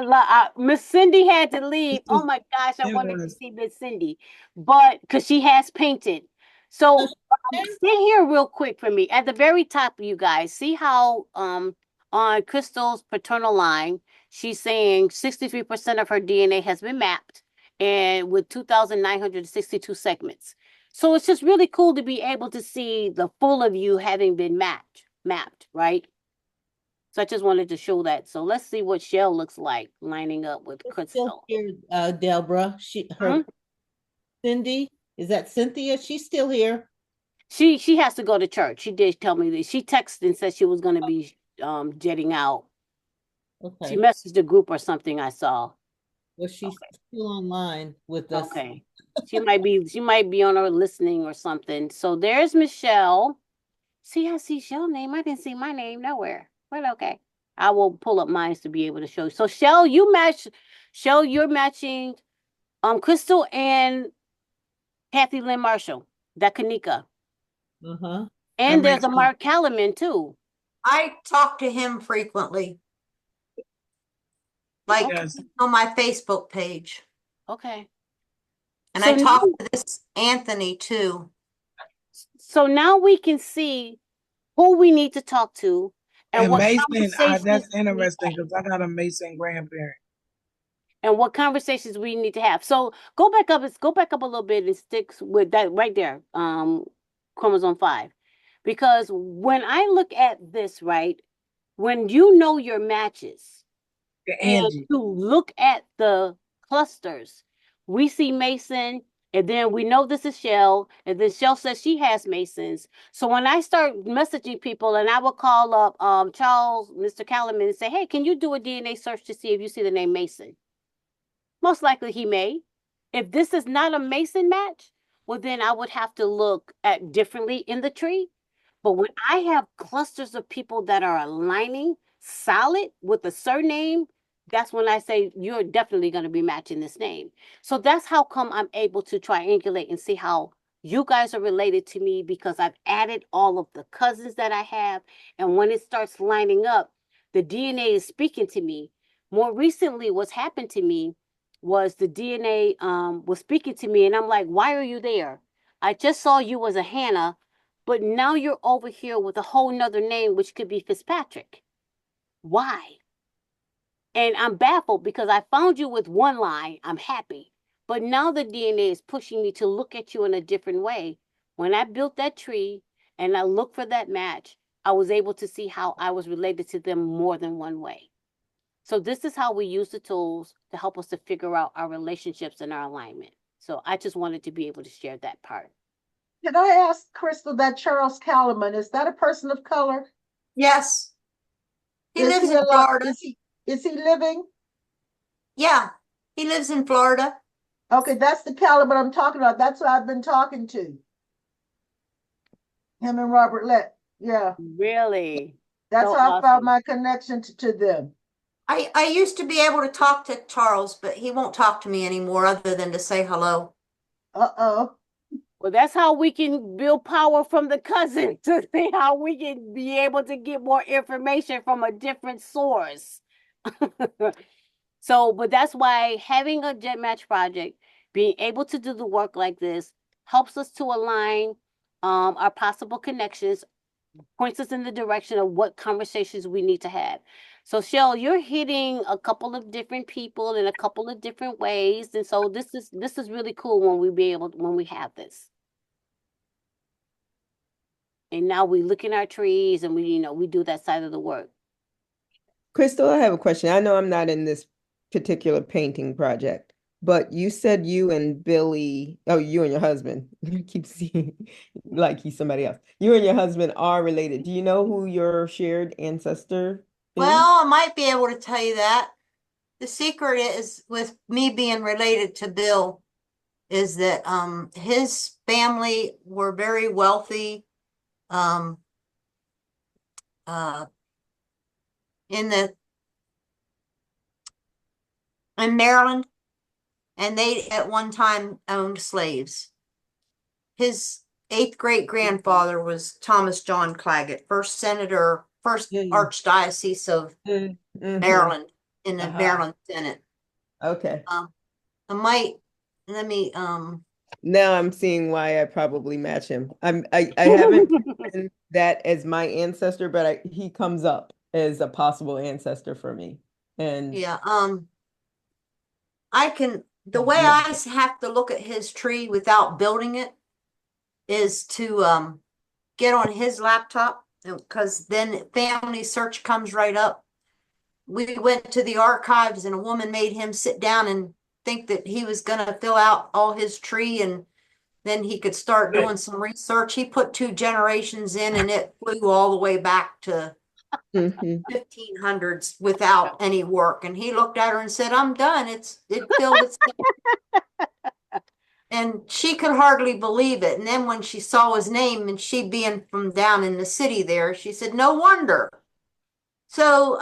A: right. Miss Cindy had to leave.
G: This
A: Oh
G: is
A: my gosh, I wanted to
G: interesting.
A: see Miss Cindy, but because she has painted. So sit here real quick for me. At the very top, you guys, see how on Crystal's paternal line, she's saying 63% of her DNA has been mapped and with 2,962 segments. So it's just really cool to be able to see the full of you having been mapped, right? So I just wanted to show that. So let's see what Shell looks like lining up with
F: Still
A: Crystal.
F: here, Deborah.
A: Hmm?
F: Cindy, is that Cynthia? She's still here.
A: She has to go to church. She did tell me this. She texted and said she was going to be jetting out. She
F: Okay.
A: messaged the group or something I saw.
F: Well, she's
A: Okay.
F: still online with us.
A: Okay. She might be on her listening or something. So there's Michelle. See, I see Shell name. I didn't see my name nowhere. But okay. I will pull up mine to be able to show you. So Shell, you're matching Crystal and Kathy Lynn Marshall, that Kanika.
F: Uh-huh.
G: That
A: And there's
G: makes
A: a
G: sense.
A: Mark Calaman too.
C: I talk to him frequently, like
G: Yes.
C: on my Facebook page.
A: Okay.
C: And
A: So
C: I talk
A: now,
C: to this Anthony too.
A: so now we can see who we need to talk to and
G: And
A: what
G: Mason,
A: conversations
G: that's
A: we need to
G: interesting because I got a Mason grandparent.
A: and what conversations we need to have. So go back up a little bit and stick with that right there, chromosome 5. Because when I look at this, right, when you know your matches
G: The
A: and
G: Angie.
A: to look at the clusters, we see Mason, and then we know this is Shell, and then Shell says she has Masons. So when I start messaging people, and I will call up Charles, Mr. Calaman, and say, "Hey, can you do a DNA search to see if you see the name Mason?" Most likely he may. If this is not a Mason match, well, then I would have to look at differently in the tree. But when I have clusters of people that are aligning solid with a surname, that's when I say you're definitely going to be matching this name. So that's how come I'm able to triangulate and see how you guys are related to me because I've added all of the cousins that I have. And when it starts lining up, the DNA is speaking to me. More recently, what's happened to me was the DNA was speaking to me, and I'm like, why are you there? I just saw you as a Hannah, but now you're over here with a whole nother name, which could be Fitzpatrick. Why? And I'm baffled because I found you with one line. I'm happy. But now the DNA is pushing me to look at you in a different way. When I built that tree and I looked for that match, I was able to see how I was related to them more than one way. So this is how we use the tools to help us to figure out our relationships and our alignment. So I just wanted to be able to share that part.
B: Can I ask Crystal, that Charles Calaman, is that a person of color?
C: Yes. He
B: Is
C: lives
B: he
C: in
B: alive?
C: Florida.
B: Is he living?
C: Yeah. He lives in Florida.
B: Okay, that's the Calaman I'm talking about. That's who I've been talking to. Him and Robert Lett. Yeah.
A: Really?
B: That's
A: So
B: how I found
A: awesome.
B: my connection to them.
C: I used to be able to talk to Charles, but he won't talk to me anymore other than to say hello.
B: Uh-oh.
A: Well, that's how we can build power from the cousin to see how we can be able to get more information from a different source. So, but that's why having a jet match project, being able to do the work like this, helps us to align our possible connections, points us in the direction of what conversations we need to have. So, Shell, you're hitting a couple of different people in a couple of different ways, and so this is really cool when we have this. And now we look in our trees and we do that side of the work.
E: Crystal, I have a question. I know I'm not in this particular painting project, but you said you and Billy, oh, you and your husband, I keep seeing like he's somebody else. You and your husband are related. Do you know who your shared ancestor is?
C: Well, I might be able to tell you that. The secret is with me being related to Bill is that his family were very wealthy um, uh, in the in Maryland, and they at one time owned slaves. His eighth great grandfather was Thomas John Claggett, first senator, first archdiocese of Maryland in the Maryland Senate.
E: Okay.
C: I might let me
E: Now I'm seeing why I probably match him. I haven't written that as my ancestor, but he comes up as a possible ancestor for me. And
C: yeah, I can the way I have to look at his tree without building it is to get on his laptop, because then family search comes right up. We went to the archives and a woman made him sit down and think that he was going to fill out all his tree and then he could start doing some research. He put 2 generations in and it flew all the way back to 1500s without any work. And he looked at her and said, "I'm done. It filled itself." And she could hardly believe it. And then when she saw his name, and she being from down in the city there, she said, "No wonder." So,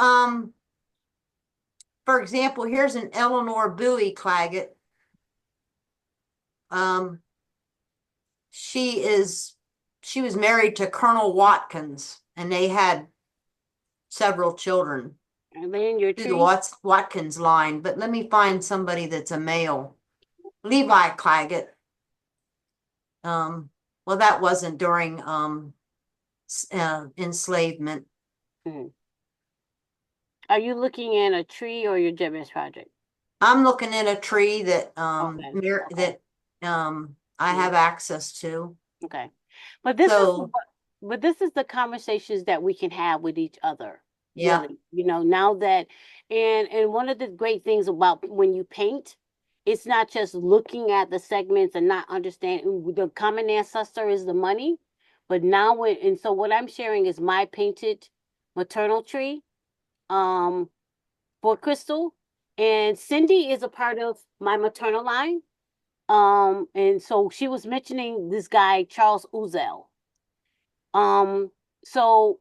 C: for example, here's an Eleanor Bowie Claggett. She was married to Colonel Watkins, and they had several children
A: Are they in your
C: through
A: tree?
C: the Watkins line. But let me find somebody that's a male. Levi Claggett. Well, that wasn't during enslavement.
A: Are you looking in a tree or your Gedmatch project?
C: I'm looking at a tree that
A: Okay.
C: I have access to.
A: Okay. But this
C: So,
A: but this is the conversations that we can have with each other.
C: yeah.
A: Really, now that and one of the great things about when you paint, it's not just looking at the segments and not understanding the common ancestor is the money, but now and so what I'm sharing is my painted maternal tree for Crystal, and Cindy is a part of my maternal line. And so she was mentioning this guy, Charles Uzel. So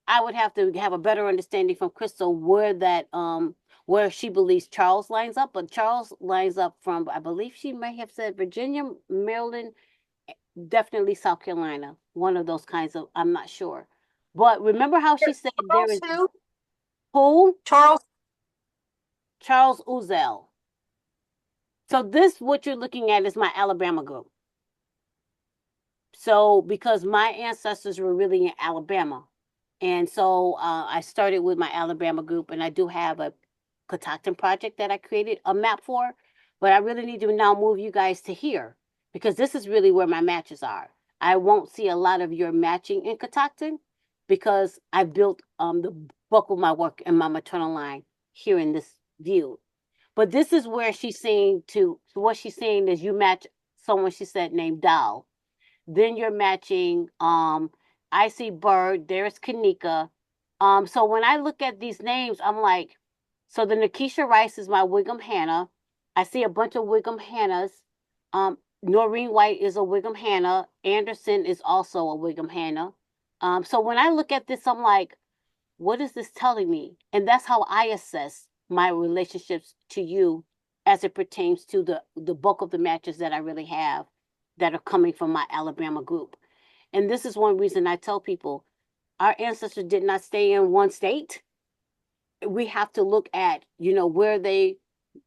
A: I would have to have a better understanding from Crystal where she believes Charles lines up, but Charles lines up from, I believe she may have said Virginia, Maryland, definitely South Carolina, one of those kinds of, I'm not sure. But remember how she said there is who?
C: Charles
A: Uzel. So this, what you're looking at is my Alabama group. So because my ancestors were really in Alabama. And so I started with my Alabama group, and I do have a Catoctin project that I created a map for, but I really need to now move you guys to here because this is really where my matches are. I won't see a lot of your matching in Catoctin because I built the bulk of my work in my maternal line here in this view. But this is where she's saying what she's saying is you match someone she said named Doll. Then you're matching I see Bird, there's Kanika. So when I look at these names, I'm like, so the Nikisha Rice is my Wiggum Hannah. I see a bunch of Wiggum Hannahs. Noreen White is a Wiggum Hannah. Anderson is also a Wiggum Hannah. So when I look at this, I'm like, what is this telling me? And that's how I assess my relationships to you as it pertains to the bulk of the matches that I really have that are coming from my Alabama group. And this is one reason I tell people our ancestors did not stay in one state. We have to look at, where they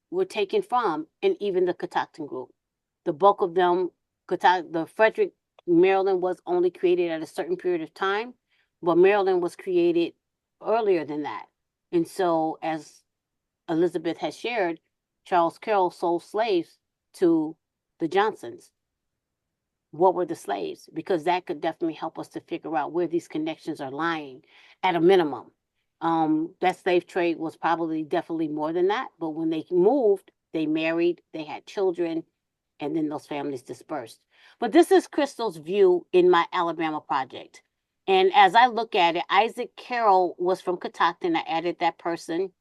A: were taken from, and even the Catoctin group. The bulk of them, the Frederick, Maryland was only created at a certain period of time, but Maryland was created earlier than that. And so, as Elizabeth has shared, Charles Carroll sold slaves to the Johnsons. What were the slaves? Because that could definitely help us to figure out where these connections are lying at a minimum. That slave trade was probably definitely more than that, but when they moved, they married, they had children, and then those families dispersed. But this is Crystal's view in my Alabama project. And as I look at it, Isaac Carroll was from Catoctin. I added that person.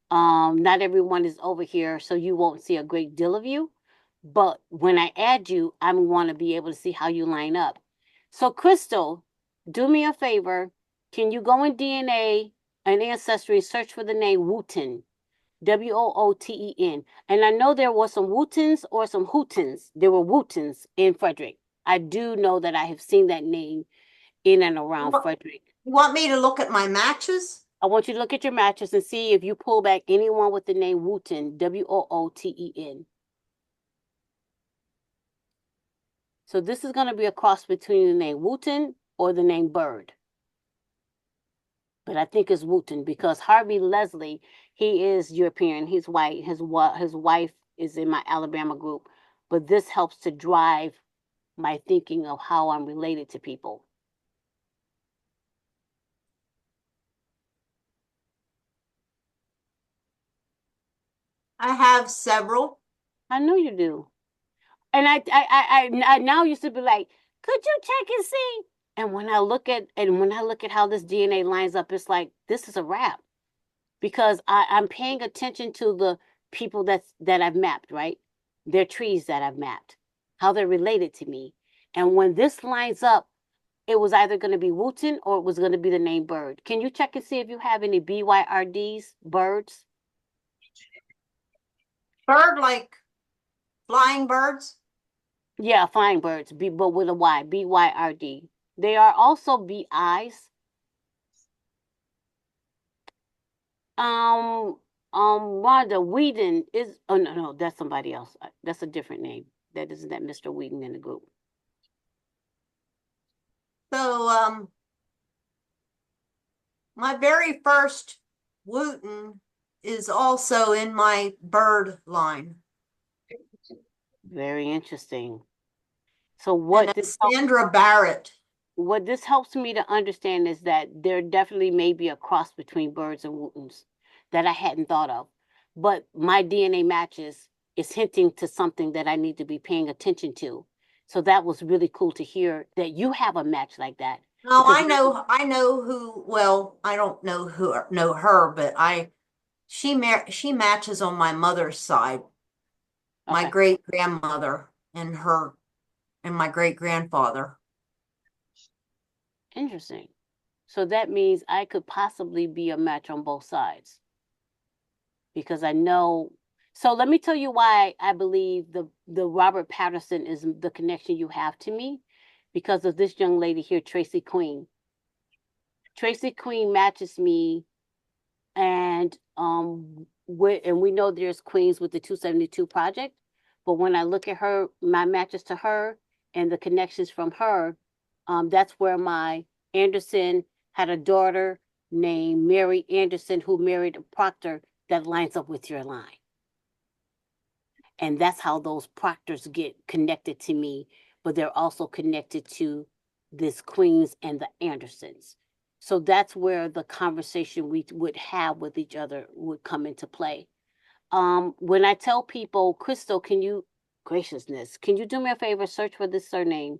A: Not everyone is over here, so you won't see a great deal of you. But when I add you, I want to be able to see how you line up. So, Crystal, do me a favor. Can you go in DNA and Ancestry and search for the name Wooten? Wooten. And I know there were some Wootens or some Hootens. There were Wootens in Frederick. I do know that I have seen that name in and around Frederick.
C: You want me to look at my matches?
A: I want you to look at your matches and see if you pull back anyone with the name Wooten, Wooten. So this is going to be a cross between the name Wooten or the name Bird. But I think it's Wooten because Harvey Leslie, he is European. He's white. His wife is in my Alabama group. But this helps to drive my thinking of how I'm related to people.
C: I have several.
A: I know you do. And I now used to be like, could you check and see? And when I look at how this DNA lines up, it's like this is a wrap. Because I'm paying attention to the people that I've mapped, right? Their trees that I've mapped, how they're related to me. And when this lines up, it was either going to be Wooten or it was going to be the name Bird. Can you check and see if you have any BYRDs, birds?
C: Bird, like flying birds?
A: Yeah, flying birds, but with a Y, BYRD. They are also BIs. Rhonda Whedon is, oh no, that's somebody else. That's a different name. That isn't that Mr. Whedon in the group.
C: So, my very first Wooten is also in my bird line.
A: Very interesting. So what this
C: Sandra Barrett.
A: What this helps me to understand is that there definitely may be a cross between birds and Wootens that I hadn't thought of. But my DNA matches is hinting to something that I need to be paying attention to. So that was really cool to hear that you have a match like that.
C: No, I know who, well, I don't know her, but she matches on my mother's side. My
A: Okay.
C: great grandmother and my great grandfather.
A: Interesting. So that means I could possibly be a match on both sides. Because I know. So let me tell you why I believe the Robert Patterson is the connection you have to me, because of this young lady here, Tracy Queen. Tracy Queen matches me, and we know there's queens with the 272 project, but when I look at her, my matches to her and the connections from her, that's where my Anderson had a daughter named Mary Anderson who married a proctor that lines up with your line. And that's how those proctors get connected to me, but they're also connected to this Queens and the Andersons. So that's where the conversation we would have with each other would come into play. When I tell people, Crystal, can you do me a favor, search for this surname,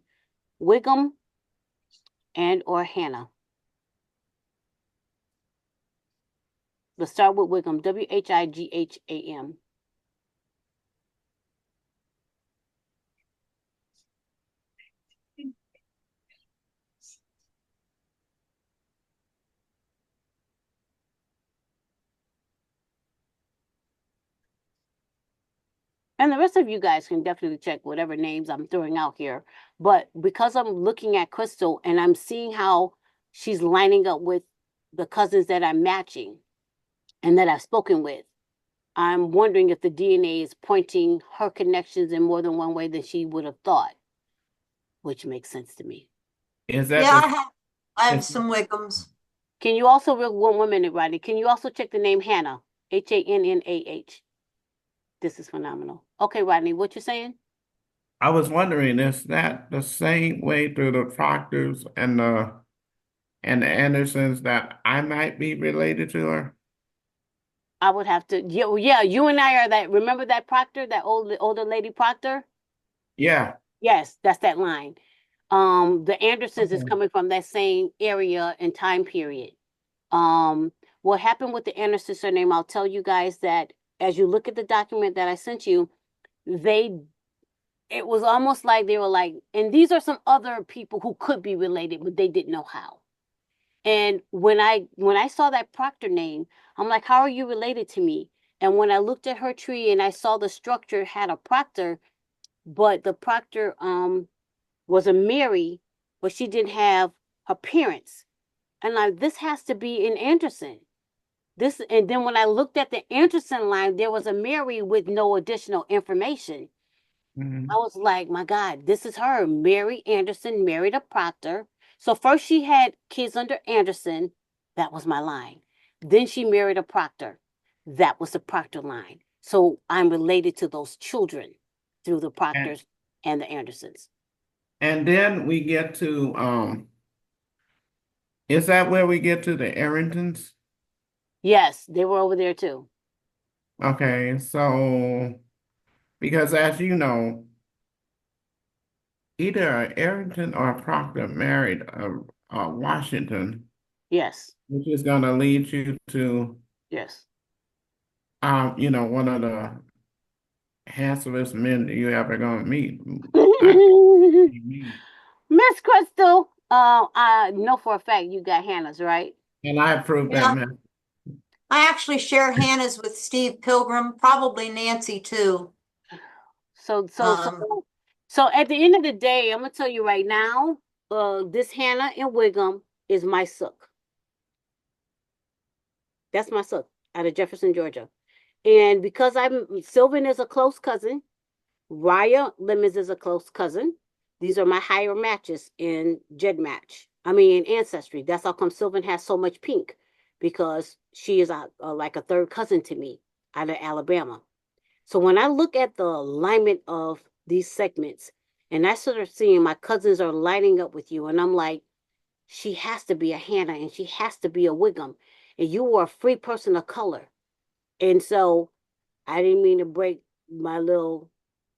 A: Wiggum and or Hannah. Let's start with Wiggum, Wigham. And the rest of you guys can definitely check whatever names I'm throwing out here. But because I'm looking at Crystal and I'm seeing how she's lining up with the cousins that I'm matching and that I've spoken with, I'm wondering if the DNA is pointing her connections in more than one way than she would have thought, which makes sense to me.
I: Is that
C: Yeah, I have some Wiggums.
A: Can you also, one minute, Rodney, can you also check the name Hannah? Hannah. This is phenomenal. Okay, Rodney, what you saying?
I: I was wondering, is that the same way through the Proctors and the Andersons that I might be related to her?
A: I would have to, yeah, you and I are that, remember that proctor, that older lady proctor?
I: Yeah.
A: Yes, that's that line. The Andersons is coming from that same area and time period. What happened with the Anderson surname, I'll tell you guys that as you look at the document that I sent you, they it was almost like they were like, and these are some other people who could be related, but they didn't know how. And when I saw that Proctor name, I'm like, how are you related to me? And when I looked at her tree and I saw the structure had a Proctor, but the Proctor was a Mary, but she didn't have her parents. And like, this has to be in Anderson. This, and then when I looked at the Anderson line, there was a Mary with no additional information. I was like, my God, this is her. Mary Anderson married a Proctor. So first she had kids under Anderson. That was my line. Then she married a Proctor. That was the Proctor line. So I'm related to those children through the
I: And,
A: Proctors and the Andersons.
I: and then we get to, is that where we get to the Arringtons?
A: Yes, they were over there too.
I: Okay, so, because as you know, either a Arrington or a Proctor married a Washington,
A: Yes,
I: which is gonna lead you to,
A: yes.
I: one of the handsomest men you ever gonna meet. I mean,
A: Miss Crystal, I know for a fact you got Hannah's, right?
I: and I approve that
C: Yeah,
I: man.
C: I actually share Hannah's with Steve Pilgrim, probably Nancy too.
A: So, so,
C: Um,
A: so, so at the end of the day, I'm gonna tell you right now, this Hannah in Wiggum is my sook. That's my sook out of Jefferson, Georgia. And because Sylvan is a close cousin, Raya Lemons is a close cousin. These are my higher matches in Gedmatch. I mean, in Ancestry. That's how come Sylvan has so much pink, because she is like a third cousin to me out of Alabama. So when I look at the alignment of these segments, and I sort of seeing my cousins are lining up with you, and I'm like, she has to be a Hannah, and she has to be a Wiggum, and you were a free person of color. And so I didn't mean to break my little,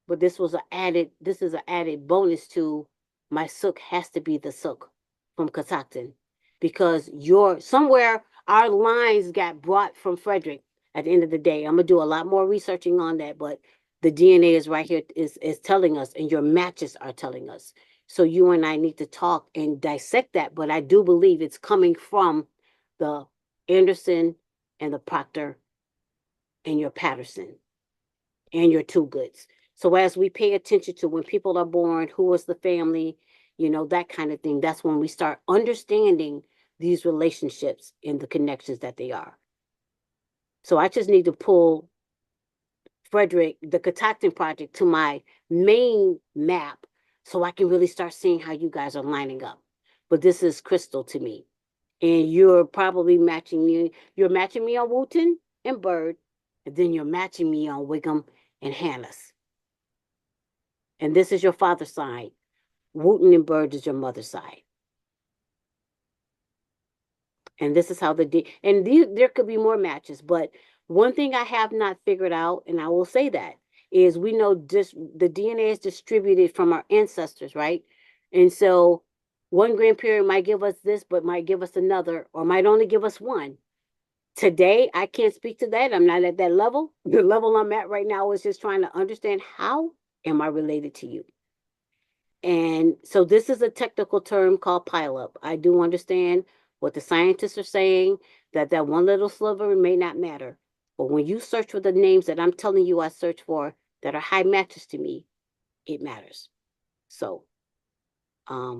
A: but this is an added bonus to my sook has to be the sook from Catoctin, because somewhere our lines got brought from Frederick. At the end of the day, I'm gonna do a lot more researching on that, but the DNA is right here, is telling us, and your matches are telling us. So you and I need to talk and dissect that. But I do believe it's coming from the Anderson and the Proctor and your Patterson and your Two Goods. So as we pay attention to when people are born, who is the family, that kind of thing, that's when we start understanding these relationships and the connections that they are. So I just need to pull Frederick, the Catoctin Project, to my main map so I can really start seeing how you guys are lining up. But this is crystal to me. And you're probably matching me. You're matching me on Wooten and Bird, and then you're matching me on Wiggum and Hannah's. And this is your father's side. Wooten and Bird is your mother's side. And this is how there could be more matches, but one thing I have not figured out, and I will say that, is we know just the DNA is distributed from our ancestors, right? And so one grandparent might give us this, but might give us another, or might only give us one. Today, I can't speak to that. I'm not at that level. The level I'm at right now is just trying to understand, how am I related to you? And so this is a technical term called pileup. I do understand what the scientists are saying, that one little sliver may not matter. But when you search for the names that I'm telling you I search for that are high matches to me, it matters. So yeah,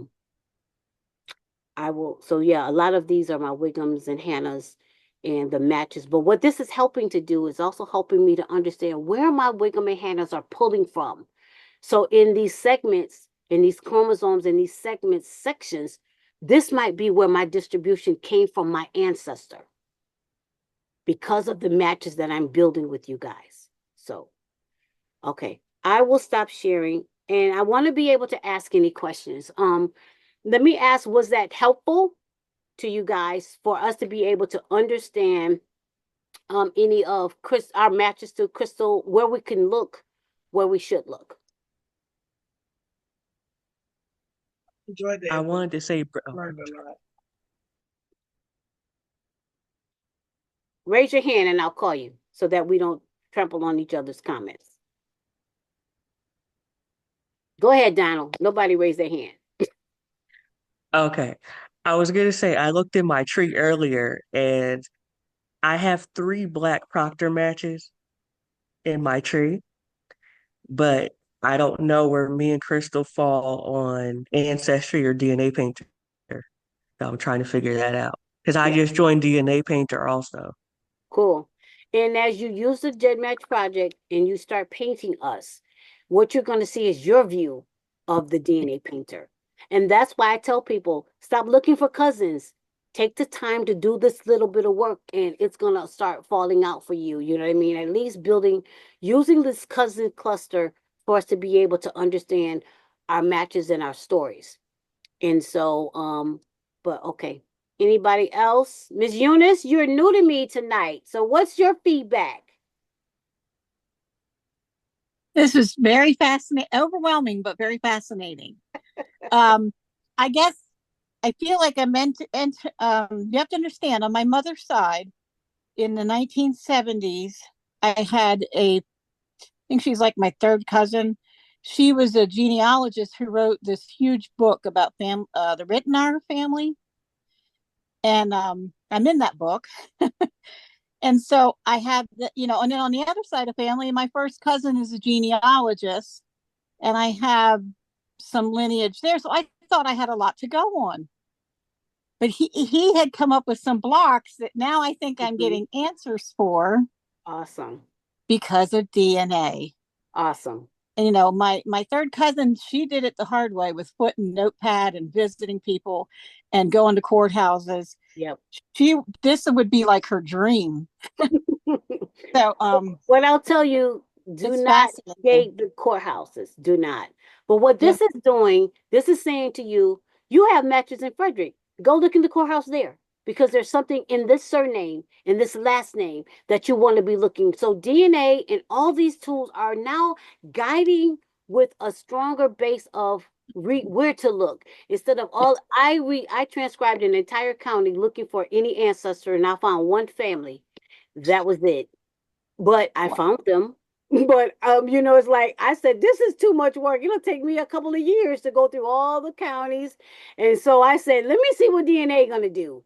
A: a lot of these are my Wiggums and Hannahs and the matches. But what this is helping to do is also helping me to understand where my Wiggum and Hannahs are pulling from. So in these segments, in these chromosomes, in these segments, sections, this might be where my distribution came from my ancestor because of the matches that I'm building with you guys. So, okay, I will stop sharing, and I want to be able to ask any questions. Let me ask, was that helpful to you guys for us to be able to understand any of our matches to Crystal, where we can look, where we should look?
G: Enjoyed that.
J: I wanted to say,
G: Learned a lot.
A: Raise your hand and I'll call you so that we don't trample on each other's comments. Go ahead, Donald. Nobody raised their hand.
J: Okay. I was gonna say I looked in my tree earlier and I have 3 black Proctor matches in my tree, but I don't know where me and Crystal fall on Ancestry or DNA Painter. So I'm trying to figure that out. Because I
A: Yeah.
J: just joined DNA Painter also.
A: Cool. And as you use the Gedmatch project and you start painting us, what you're going to see is your view of the DNA painter. And that's why I tell people, stop looking for cousins. Take the time to do this little bit of work and it's going to start falling out for you. You know what I mean? At least using this cousin cluster for us to be able to understand our matches and our stories. And so, but okay. Anybody else? Miss Eunice, you're new to me tonight. So what's your feedback?
K: This is very fascinating, overwhelming, but very fascinating. I guess I feel like I meant to, and you have to understand, on my mother's side, in the 1970s, I had I think she's like my third cousin. She was a genealogist who wrote this huge book about the Rittenauer family, and I'm in that book. And so I have and then on the other side of family, my first cousin is a genealogist, and I have some lineage there. So I thought I had a lot to go on. But he had come up with some blocks that now I think I'm getting answers for.
A: Awesome.
K: Because of DNA.
A: Awesome.
K: And my third cousin, she did it the hard way with foot and notepad and visiting people and going to courthouses.
A: Yep.
K: This would be like her dream. So
A: what I'll tell you, do not gate the courthouses. Do not. But what this is doing, this is saying to you, you have matches in Frederick. Go look in the courthouse there because there's something in this surname, in this last name that you want to be looking. So DNA and all these tools are now guiding with a stronger base of where to look instead of all I transcribed an entire county looking for any ancestor and I found one family. That was it. But I found them. But it's like I said, this is too much work. It'll take me a couple of years to go through all the counties. And so I said, let me see what DNA gonna do.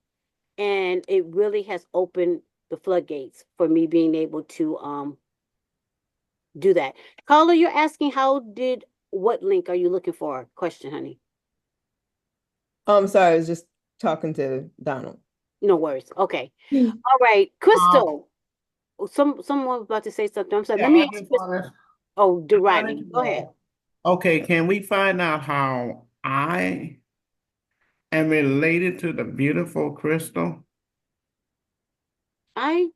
A: And it really has opened the floodgates for me being able to do that. Carla, you're asking what link are you looking for? Question, honey.
E: Sorry, I was just talking to Donald.
A: No worries. Okay. All right. Crystal. Someone was about to say something. I'm sorry.
I: Yeah,
A: Let me
I: I
A: ask
I: just
A: Crystal.
I: wanna-
A: Oh,
I: I
A: Rodney.
I: wanted to
A: Go ahead.
I: know. Okay, can we find out how I am related to the beautiful Crystal?
A: I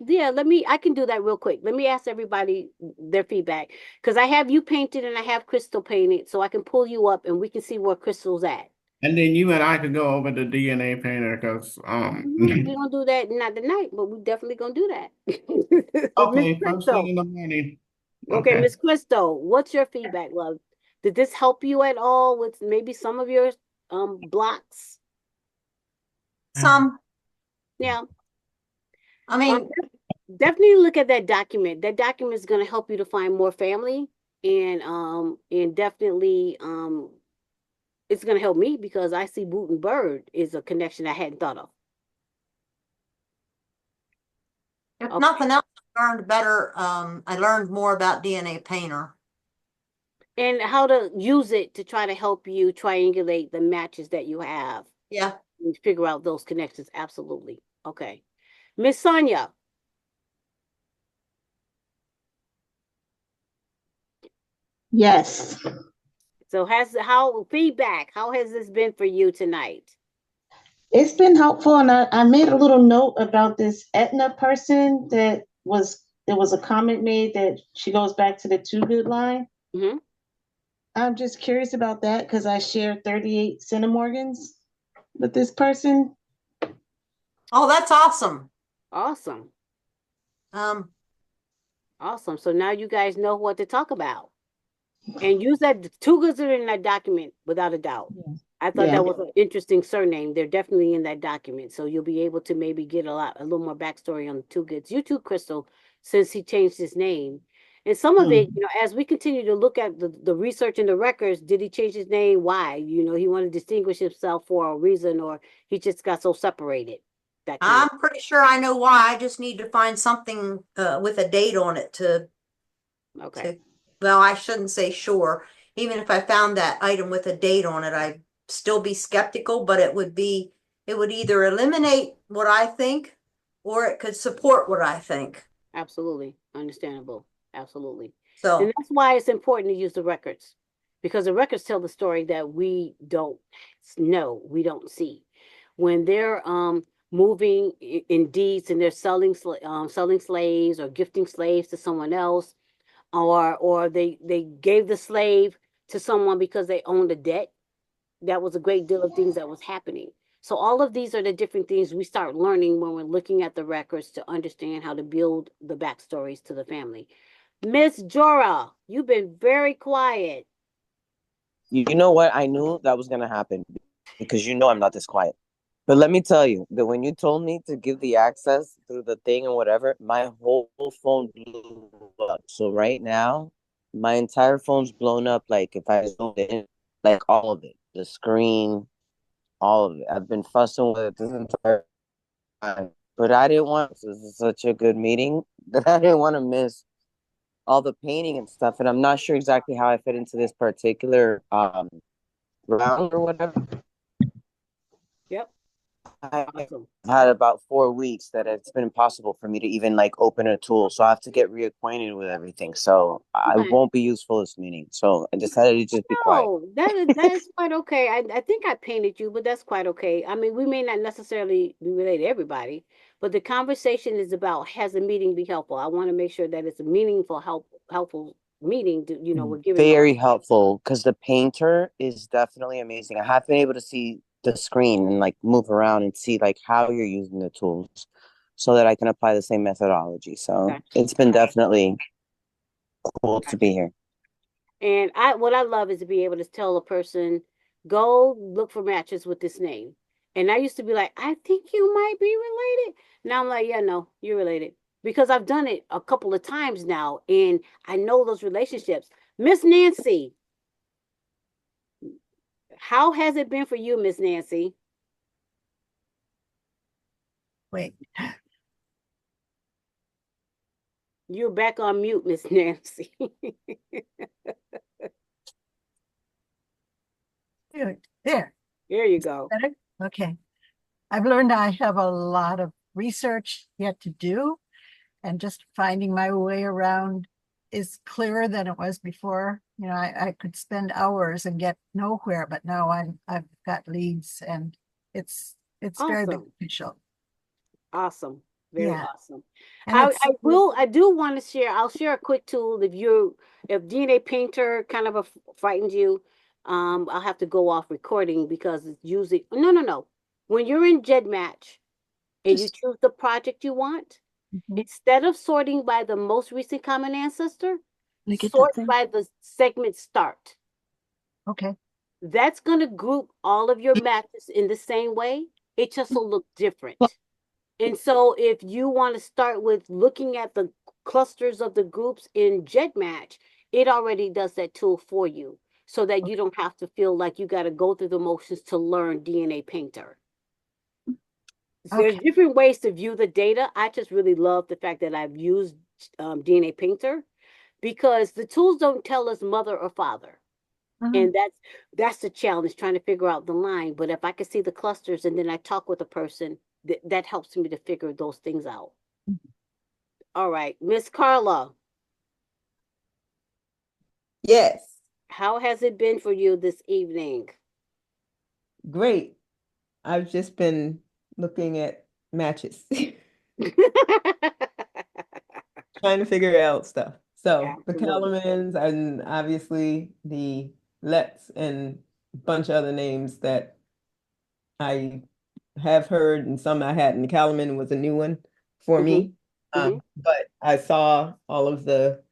A: can do that real quick. Let me ask everybody their feedback because I have you painted and I have Crystal painted, so I can pull you up and we can see where Crystal's at.
I: And then you and I could go over the DNA painter because
A: We're gonna do that not tonight, but we're definitely gonna do that. Miss
I: okay, first thing
A: Crystal.
I: in the morning.
A: Okay,
I: Okay.
A: Miss Crystal, what's your feedback, love? Did this help you at all with maybe some of your blocks?
C: Some,
A: Yeah.
C: I mean,
A: Definitely look at that document. That document is going to help you to find more family and definitely it's going to help me because I see Boot and Bird is a connection I hadn't thought of.
C: if
A: Okay.
C: nothing else, I learned more about DNA Painter.
A: And how to use it to try to help you triangulate the matches that you have.
C: Yeah.
A: And figure out those connections. Absolutely. Okay. Miss Sonia.
H: Yes.
A: So how has this been for you tonight?
L: It's been helpful, and I made a little note about this Etna person there was a comment made that she goes back to the Too Good line.
A: Mm-hmm.
L: I'm just curious about that because I share 38 centimorgans with this person.
C: Oh, that's awesome.
A: Awesome.
C: Um,
A: Awesome. So now you guys know what to talk about. And use that Two Goods are in that document without a doubt. I thought that was an interesting surname. They're definitely in that document. So you'll be able to maybe get a little more backstory on the Two Goods. You too, Crystal, since he changed his name. And some of it, as we continue to look at the research and the records, did he change his name? Why? He wanted to distinguish himself for a reason, or he just got so separated. That kind
C: I'm pretty sure I know why. I just need to find something with a date on it
A: okay.
C: Well, I shouldn't say sure. Even if I found that item with a date on it, I'd still be skeptical, but it would either eliminate what I think or it could support what I think.
A: Absolutely. Understandable. Absolutely.
C: So,
A: And that's why it's important to use the records, because the records tell the story that we don't know, we don't see. When they're moving in deeds and they're selling slaves or gifting slaves to someone else, or they gave the slave to someone because they owned a debt, that was a great deal of things that was happening. So all of these are the different things we start learning when we're looking at the records to understand how to build the backstories to the family. Miss Jora, you've been very quiet.
M: You know what? I knew that was gonna happen because I'm not this quiet. But let me tell you that when you told me to give the access through the thing and whatever, my whole phone blew up. So right now, my entire phone's blown up. Like if I zoomed in, like all of it, the screen, all of it. I've been fussing with it this entire time, but I didn't want. This is such a good meeting that I didn't want to miss all the painting and stuff. And I'm not sure exactly how I fit into this particular round or whatever.
A: Yep.
M: I've
A: Awesome.
M: had about 4 weeks that it's been impossible for me to even like open a tool. So I have to get reacquainted with everything. So I
A: Okay.
M: won't be useful this meeting. So I decided to just be quiet.
A: No, that is quite okay. I think I painted you, but that's quite okay. I mean, we may not necessarily be related to everybody, but the conversation is about, has the meeting be helpful? I want to make sure that it's a meaningful, helpful meeting. We're giving
M: Very
A: value.
M: helpful because the painter is definitely amazing. I have been able to see the screen and like move around and see like how you're using the tools so that I can apply the same methodology. So
A: Gotcha.
M: it's been definitely cool to be
A: Gotcha.
M: here.
A: And what I love is to be able to tell a person, go look for matches with this name. And I used to be like, I think you might be related. Now I'm like, yeah, no, you're related. Because I've done it a couple of times now and I know those relationships. Miss Nancy, how has it been for you, Miss Nancy?
K: Wait,
A: You're back on mute, Miss Nancy.
K: there.
A: There you go.
K: Better? Okay. I've learned I have a lot of research yet to do, and just finding my way around is clearer than it was before. I could spend hours and get nowhere, but now I've got leads, and it's very
A: Awesome.
K: beneficial.
A: Awesome. Very
K: Yeah.
A: awesome.
K: And
A: I do want to share, I'll share a quick tool. If DNA Painter kind of frightens you, I'll have to go off recording because it's usually, no. When you're in Gedmatch and you choose the project you want, instead of sorting by the most recent common ancestor, sort by the segment start.
K: Okay.
A: That's going to group all of your matches in the same way. It just will look different. And so if you want to start with looking at the clusters of the groups in Gedmatch, it already does that tool for you so that you don't have to feel like you got to go through the motions to learn DNA Painter. So there's different ways to view the data. I just really love the fact that I've used DNA Painter because the tools don't tell us mother or father. And that's the challenge, trying to figure out the line. But if I can see the clusters and then I talk with a person, that helps me to figure those things out. All right, Miss Carla.
E: Yes.
A: How has it been for you this evening?
E: Great. I've just been looking at matches, trying to figure out stuff. So the
A: Absolutely.
E: Calamans and obviously the Letts and a bunch of other names that I have heard and some I hadn't. Calaman was a new one for me. But I saw all of the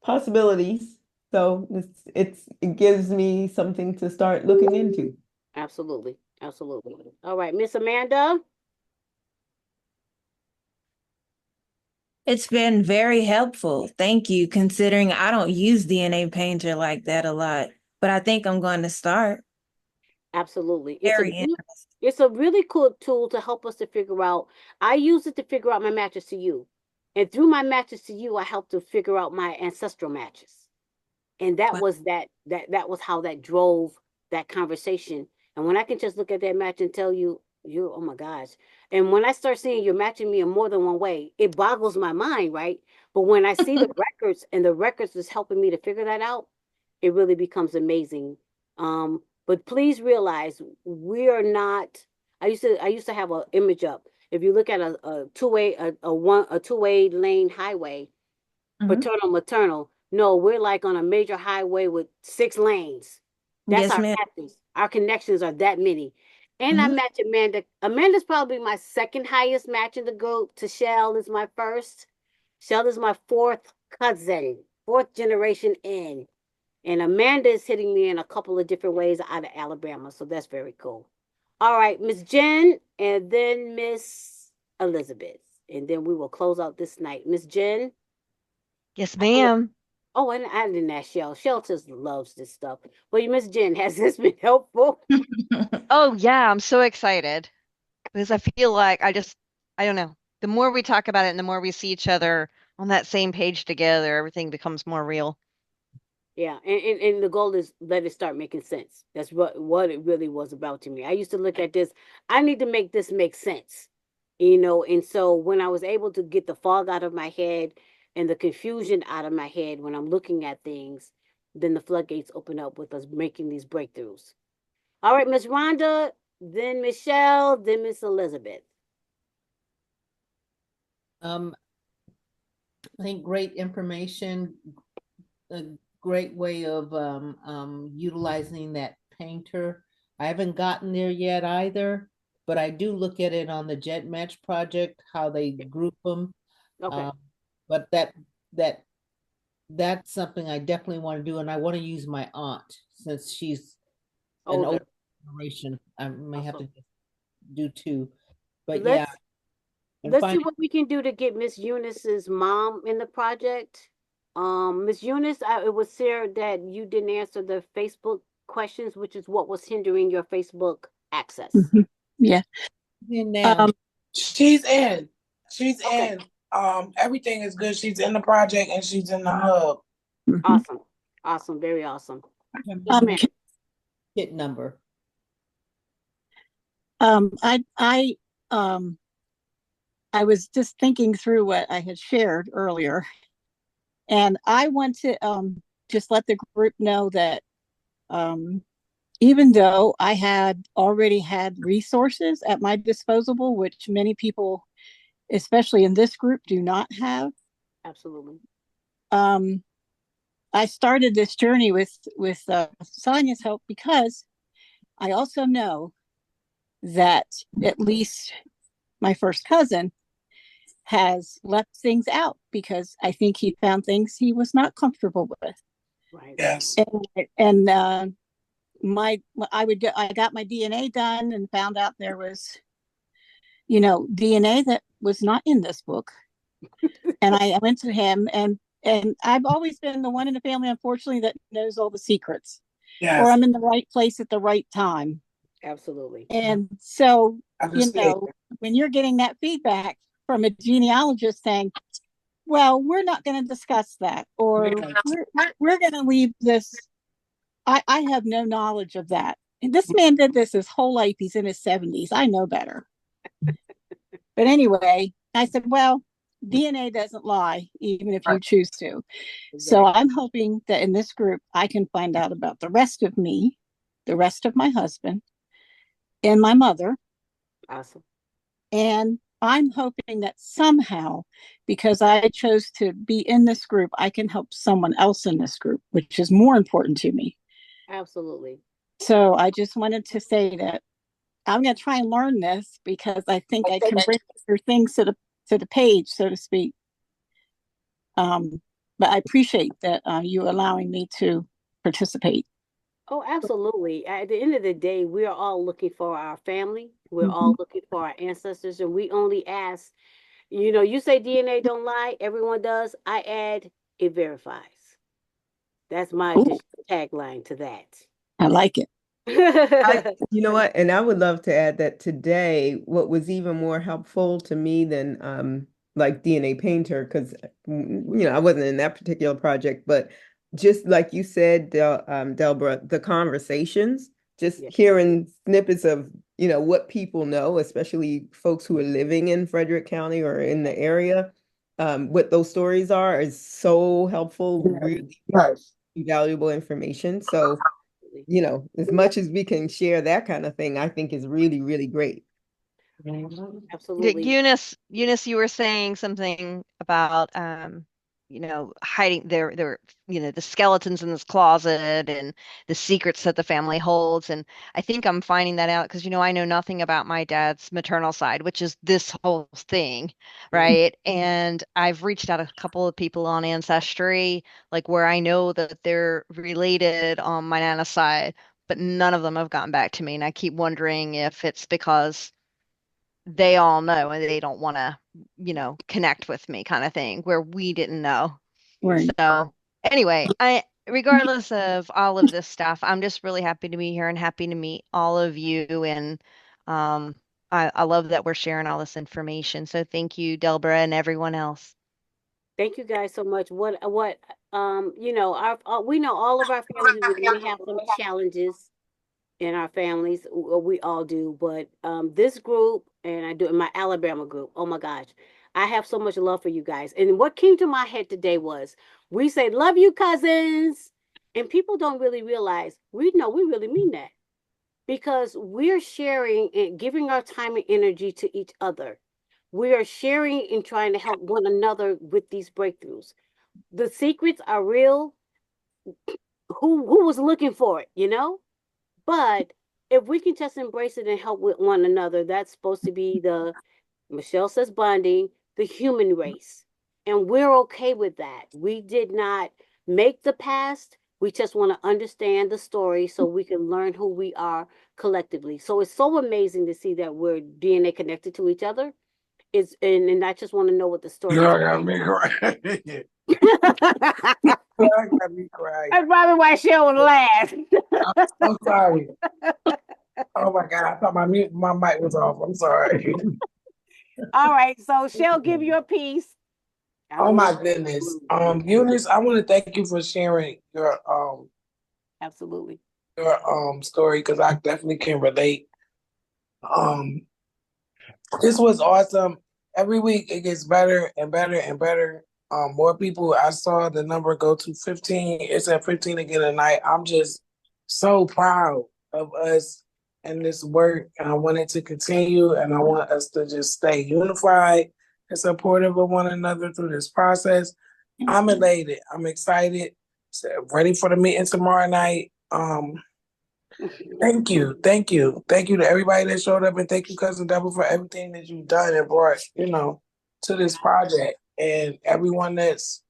E: possibilities. So it gives me something to start looking into.
A: Absolutely. Absolutely. All right, Miss Amanda.
N: It's been very helpful. Thank you, considering I don't use DNA Painter like that a lot, but I think I'm going to start.
A: Absolutely.
N: Very interesting.
A: It's a really cool tool to help us to figure out. I use it to figure out my matches to you. And through my matches to you, I help to figure out my ancestral matches. And that was that was how that drove that conversation. And when I can just look at that match and tell you, you, oh my gosh. And when I start seeing you're matching me in more than one way, it boggles my mind, right? But when I see the records and the records is helping me to figure that out, it really becomes amazing. But please realize we are not. I used to have an image up. If you look at a two-way a two-way lane highway, paternal maternal. No, we're like on a major highway with 6 lanes. That's
N: Yes,
A: our
N: ma'am.
A: matches. Our connections are that many. And I match Amanda. Amanda's probably my second highest match in the group. To Shell is my first. Shell is my fourth cousin, fourth generation in. And Amanda is hitting me in a couple of different ways out of Alabama. So that's very cool. All right, Miss Jen, and then Miss Elizabeth. And then we will close out this night. Miss Jen.
D: Yes, ma'am.
A: Oh, and I didn't ask Shell. Shell just loves this stuff. Well, Miss Jen, has this been helpful?
D: Oh yeah, I'm so excited because I feel like I don't know. The more we talk about it and the more we see each other on that same page together, everything becomes more real.
A: Yeah, and the goal is let it start making sense. That's what it really was about to me. I used to look at this. I need to make this make sense, you know. And so when I was able to get the fog out of my head and the confusion out of my head when I'm looking at things, then the floodgates open up with us making these breakthroughs. All right, Miss Rhonda, then Michelle, then Miss Elizabeth.
F: I think great information, a great way of utilizing that painter. I haven't gotten there yet either, but I do look at it on the Gedmatch project, how they group them.
A: Okay.
F: But that's something I definitely want to do, and I want to use my aunt since she's an
A: Older.
F: older generation. I may have to do two, but
A: Let's
F: yeah, and
A: let's see
F: find
A: what we can do to get Miss Eunice's mom in the project. Miss Eunice, it was Sarah that you didn't answer the Facebook questions, which is what was hindering your Facebook access.
K: Yeah.
F: in now.
G: She's in. She's in. Everything is good. She's in the project and she's in the hub.
A: Awesome. Awesome. Very awesome. Yes, ma'am.
F: Kit number.
K: I was just thinking through what I had shared earlier, and I want to just let the group know that even though I had already had resources at my disposal, which many people, especially in this group, do not have.
A: Absolutely.
K: I started this journey with Sonia's help because I also know that at least my first cousin has left things out because I think he found things he was not comfortable with.
A: Right.
G: Yes.
K: And I got my DNA done and found out there was, DNA that was not in this book. And I went to him and I've always been the one in the family, unfortunately, that knows all the secrets.
G: Yes.
K: Or I'm in the right place at the right time.
A: Absolutely.
K: And so, when you're getting that feedback from a genealogist saying, well, we're not going to discuss that, or we're going to leave this. I have no knowledge of that. And this man did this his whole life. He's in his 70s. I know better. But anyway, I said, well, DNA doesn't lie, even if you choose to. So I'm hoping that in this group, I can find out about the rest of me, the rest of my husband, and my mother.
A: Awesome.
K: And I'm hoping that somehow, because I chose to be in this group, I can help someone else in this group, which is more important to me.
A: Absolutely.
K: So I just wanted to say that I'm going to try and learn this because I think I can bring other things to the page, so to speak. But I appreciate that you allowing me to participate.
A: Oh, absolutely. At the end of the day, we are all looking for our family. We're all looking for our ancestors, and we only ask, You say DNA don't lie, everyone does. I add, it verifies. That's my
K: Ooh,
A: additional tagline to that.
K: I like it.
E: You know what? And I would love to add that today, what was even more helpful to me than like DNA Painter, because I wasn't in that particular project, but just like you said, Delbra, the conversations, just
A: Yeah.
E: hearing snippets of, what people know, especially folks who are living in Frederick County or in the area, what those stories are is so helpful, really
G: Right.
E: valuable information. So as much as we can share that kind of thing, I think is really, really great.
A: Absolutely.
D: Eunice, you were saying something about hiding the skeletons in this closet and the secrets that the family holds. And I think I'm finding that out because I know nothing about my dad's maternal side, which is this whole thing, right? And I've reached out a couple of people on Ancestry, like where I know that they're related on my nana's side, but none of them have gotten back to me. And I keep wondering if it's because they all know and they don't want to, connect with me kind of thing where we didn't know.
K: Right.
D: So anyway, regardless of all of this stuff, I'm just really happy to be here and happy to meet all of you. And I love that we're sharing all this information. So thank you, Delbra, and everyone else.
A: Thank you guys so much. We know all of our families, we may have some challenges in our families. We all do, but this group, and I do in my Alabama group, oh my gosh, I have so much love for you guys. And what came to my head today was we say love you cousins, and people don't really realize we really mean that, because we're sharing and giving our time and energy to each other. We are sharing and trying to help one another with these breakthroughs. The secrets are real. Who was looking for it? But if we can just embrace it and help with one another, that's supposed to be the, Michelle says, bonding, the human race. And we're okay with that. We did not make the past. We just want to understand the story so we can learn who we are collectively. So it's so amazing to see that we're DNA connected to each other. And I just want to know what the story
G: Girl,
A: is.
G: got me crying. Got me crying.
A: That's probably why Cheryl would laugh.
G: I'm sorry. Oh my God, I thought my mic was off. I'm sorry.
A: All right, so Shell, give you a piece.
G: Oh my goodness. Eunice, I want to thank you for sharing
A: Absolutely.
G: your story, because I definitely can relate. Um this was awesome. Every week it gets better and better and better. More people. I saw the number go to 15. It's at 15 again tonight. I'm just so proud of us and this work, and I want it to continue, and I want us to just stay unified and supportive of one another through this process. I'm elated. I'm excited. So ready for the meeting tomorrow night. Thank you. Thank you. Thank you to everybody that showed up, and thank you, Cousin Double, for everything that you've done and brought, to this project. And everyone that's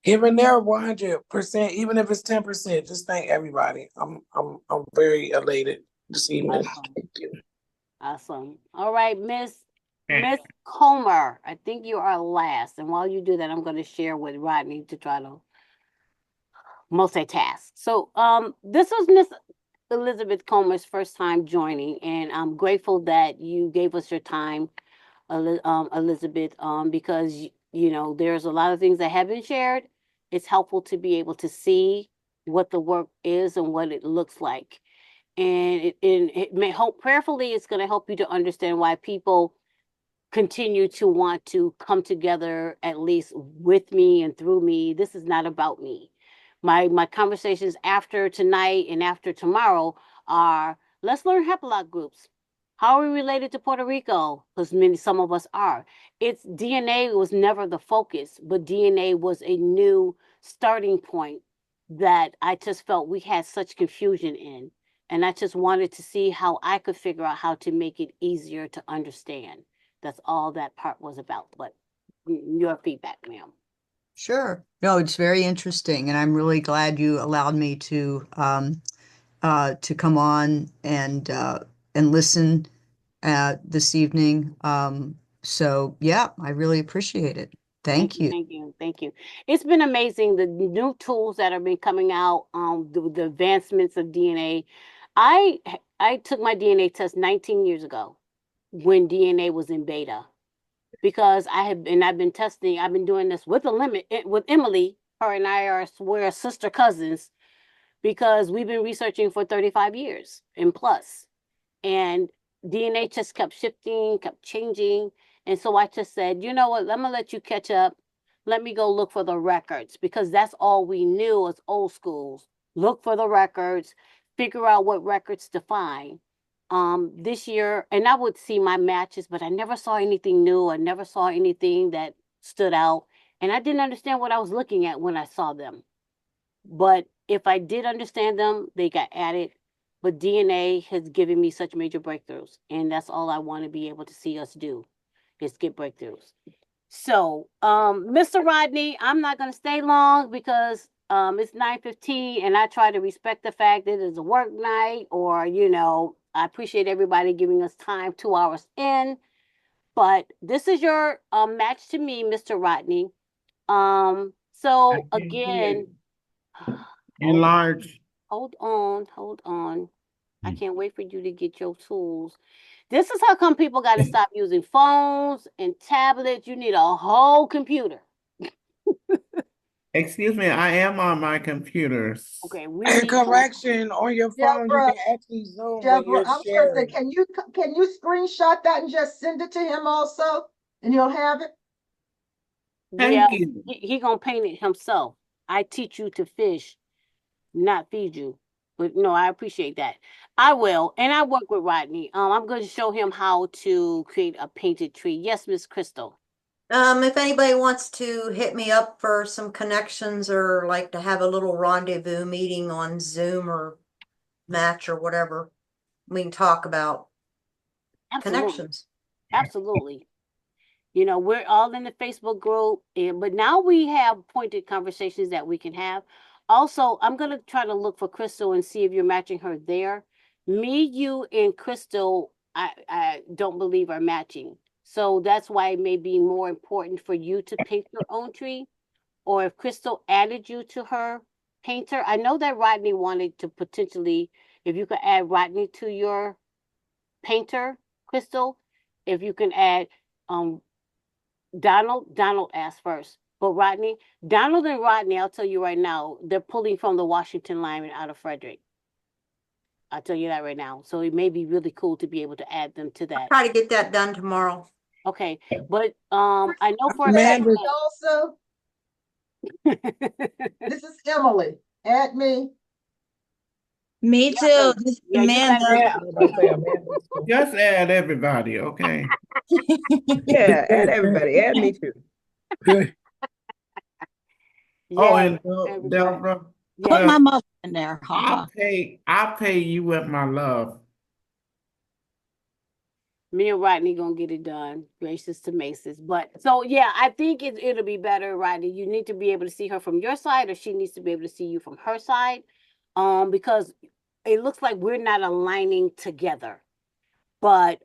G: giving their 100%, even if it's 10%, just thank everybody. I'm very elated this evening.
A: Awesome. Thank you. Awesome. All right, Miss Comer, I think you are last. And while you do that, I'm going to share with Rodney to try to multitask. So this was Miss Elizabeth Comer's first time joining, and I'm grateful that you gave us your time, Elizabeth, because there's a lot of things that have been shared. It's helpful to be able to see what the work is and what it looks like, and it may help. Prayerfully, it's going to help you to understand why people continue to want to come together, at least with me and through me. This is not about me. My conversations after tonight and after tomorrow are, let's learn haplock groups. How are we related to Puerto Rico? Because some of us are. It's DNA was never the focus, but DNA was a new starting point that I just felt we had such confusion in. And I just wanted to see how I could figure out how to make it easier to understand. That's all that part was about. But your feedback, ma'am.
O: Sure. No, it's very interesting, and I'm really glad you allowed me to come on and listen this evening. So yeah, I really appreciate it. Thank you.
A: Thank you, thank you. It's been amazing, the new tools that have been coming out, the advancements of DNA. I took my DNA test 19 years ago when DNA was in beta because I've been testing, I've been doing this with a limit with Emily. Her and I are we're sister cousins because we've been researching for 35 years and plus. And DNA just kept shifting, kept changing. And so I just said, you know what, I'm gonna let you catch up. Let me go look for the records because that's all we knew as old schools. Look for the records, figure out what records to find. This year, and I would see my matches, but I never saw anything new. I never saw anything that stood out. And I didn't understand what I was looking at when I saw them. But if I did understand them, they got added. But DNA has given me such major breakthroughs. And that's all I want to be able to see us do is get breakthroughs. So, Mr. Rodney, I'm not going to stay long because it's 9:15 and I try to respect the fact that it's a work night or, I appreciate everybody giving us time 2 hours in. But this is your match to me, Mr. Rodney. So
I: I can't see it.
A: again,
I: Enlarge.
A: hold on, hold on. I
I: Hmm.
A: can't wait for you to get your tools. This is how come people got to stop using phones and tablets. You need a whole computer.
I: Excuse me, I am on my computers.
A: Okay, we
G: And
A: need
G: correction, on your phone, you
B: Deborah,
G: can actually zoom when
B: Deborah,
G: you're
B: I'm gonna say,
G: sharing.
B: can you screenshot that and just send it to him also, and he'll have it.
A: Yeah,
I: Thank you.
A: he gonna paint it himself. I teach you to fish, not feed you. But no, I appreciate that. I will, and I work with Rodney. I'm going to show him how to create a painted tree. Yes, Miss Crystal.
C: If anybody wants to hit me up for some connections or like to have a little rendezvous meeting on Zoom or Match or whatever, we can talk about
A: Absolutely,
C: connections.
A: absolutely. We're all in the Facebook group, but now we have pointed conversations that we can have. Also, I'm going to try to look for Crystal and see if you're matching her there. Me, you, and Crystal, I don't believe are matching. So that's why it may be more important for you to paint your own tree, or if Crystal added you to her painter. I know that Rodney wanted to potentially, if you could add Rodney to your painter, Crystal, if you can add um Donald asked first. But Donald and Rodney, I'll tell you right now, they're pulling from the Washington lineman out of Frederick. I'll tell you that right now. So it may be really cool to be able to add them to that.
C: Try to get that done tomorrow.
A: Okay. But I know for a fact
G: Amanda,
B: Also,
A: that
B: this is Emily. Add me.
N: Me too. This is
A: yeah, you got
N: Amanda.
G: I was about to say Amanda's cool.
I: Just add everybody, okay?
E: Yeah, add everybody. Add me too.
I: Oh,
A: yeah,
I: and
A: everybody.
I: Deborah,
K: Put my
A: Yes.
K: mother in there.
I: I'll
K: Haha.
I: pay you with my love.
A: Me and Rodney gonna get it done. Gracious to Macy's. But so yeah, I think it'll be better, Rodney. You need to be able to see her from your side, or she needs to be able to see you from her side. Because it looks like we're not aligning together. But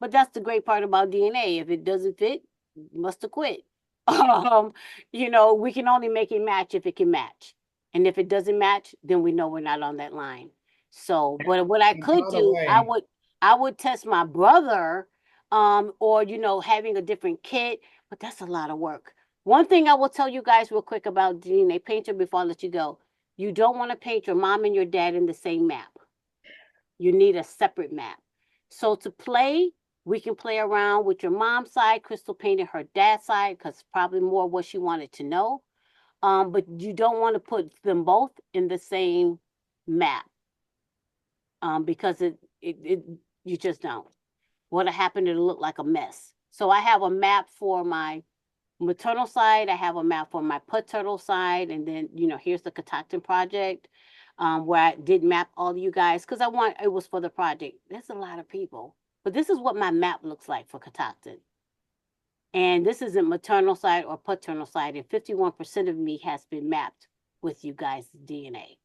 A: that's the great part about DNA. If it doesn't fit, you must have quit. Um, we can only make it match if it can match. And if it doesn't match, then we know we're not on that line. So, but what I
I: And
A: could
I: by the
A: do, I
I: way,
A: would I would test my brother, or having a different kit, but that's a lot of work. One thing I will tell you guys real quick about DNA Painter before I let you go. You don't want to paint your mom and your dad in the same map. You need a separate map. So to play, we can play around with your mom's side. Crystal painted her dad's side because probably more what she wanted to know. But you don't want to put them both in the same map, because it you just don't. What'll happen? It'll look like a mess. So I have a map for my maternal side. I have a map for my paternal side, and then here's the Catoctin project, where I did map all of you guys because it was for the project. There's a lot of people, but this is what my map looks like for Catoctin. And this isn't maternal side or paternal side, and 51% of me has been mapped with you guys' DNA.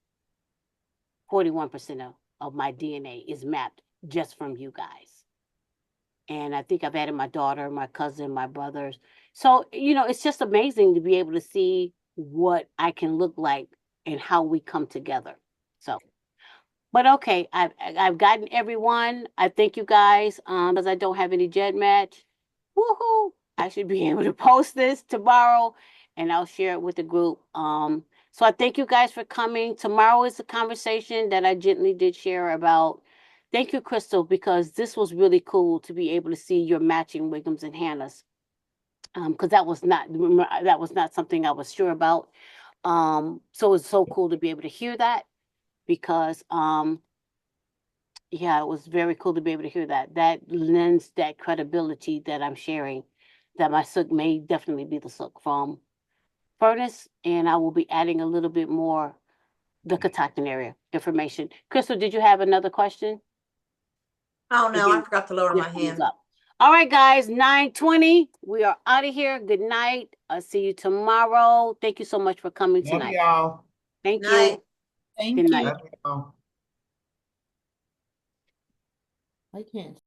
A: 41% of my DNA is mapped just from you guys. And I think I've added my daughter, my cousin, my brothers. So, it's just amazing to be able to see what I can look like and how we come together. So, but okay, I've gotten everyone. I thank you guys. Because I don't have any Gedmatch. Woohoo! I should be able to post this tomorrow, and I'll share it with the group. So I thank you guys for coming. Tomorrow is a conversation that I gently did share about. Thank you, Crystal, because this was really cool to be able to see your matching Wiggums and Hannahs. Because that was not something I was sure about. So it's so cool to be able to hear that because yeah, it was very cool to be able to hear that. That lends that credibility that I'm sharing. That my sook may definitely be the sook from Furnace, and I will be adding a little bit more the Catoctin area information. Crystal, did you have another question?
C: Oh no, I forgot to lower
A: Your
C: my
A: hand is
C: hand.
A: up. All right, guys, 9:20. We are out of here. Good night. I'll see you tomorrow. Thank you so much for coming
I: Love
A: tonight.
I: y'all.
A: Thank you.
C: Night.
F: Thank
A: Good
F: you.
A: night.
I: Love y'all.
F: I can't.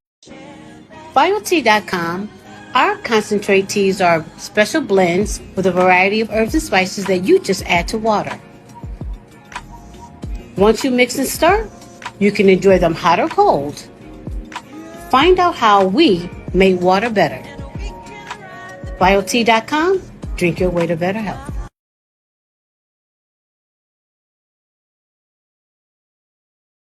A: BioTea.com. Our concentrate teas are special blends with a variety of herbs and spices that you just add to water. Once you mix and stir, you can enjoy them hot or cold. Find out how we made water better. BioTea.com. Drink your way to better health.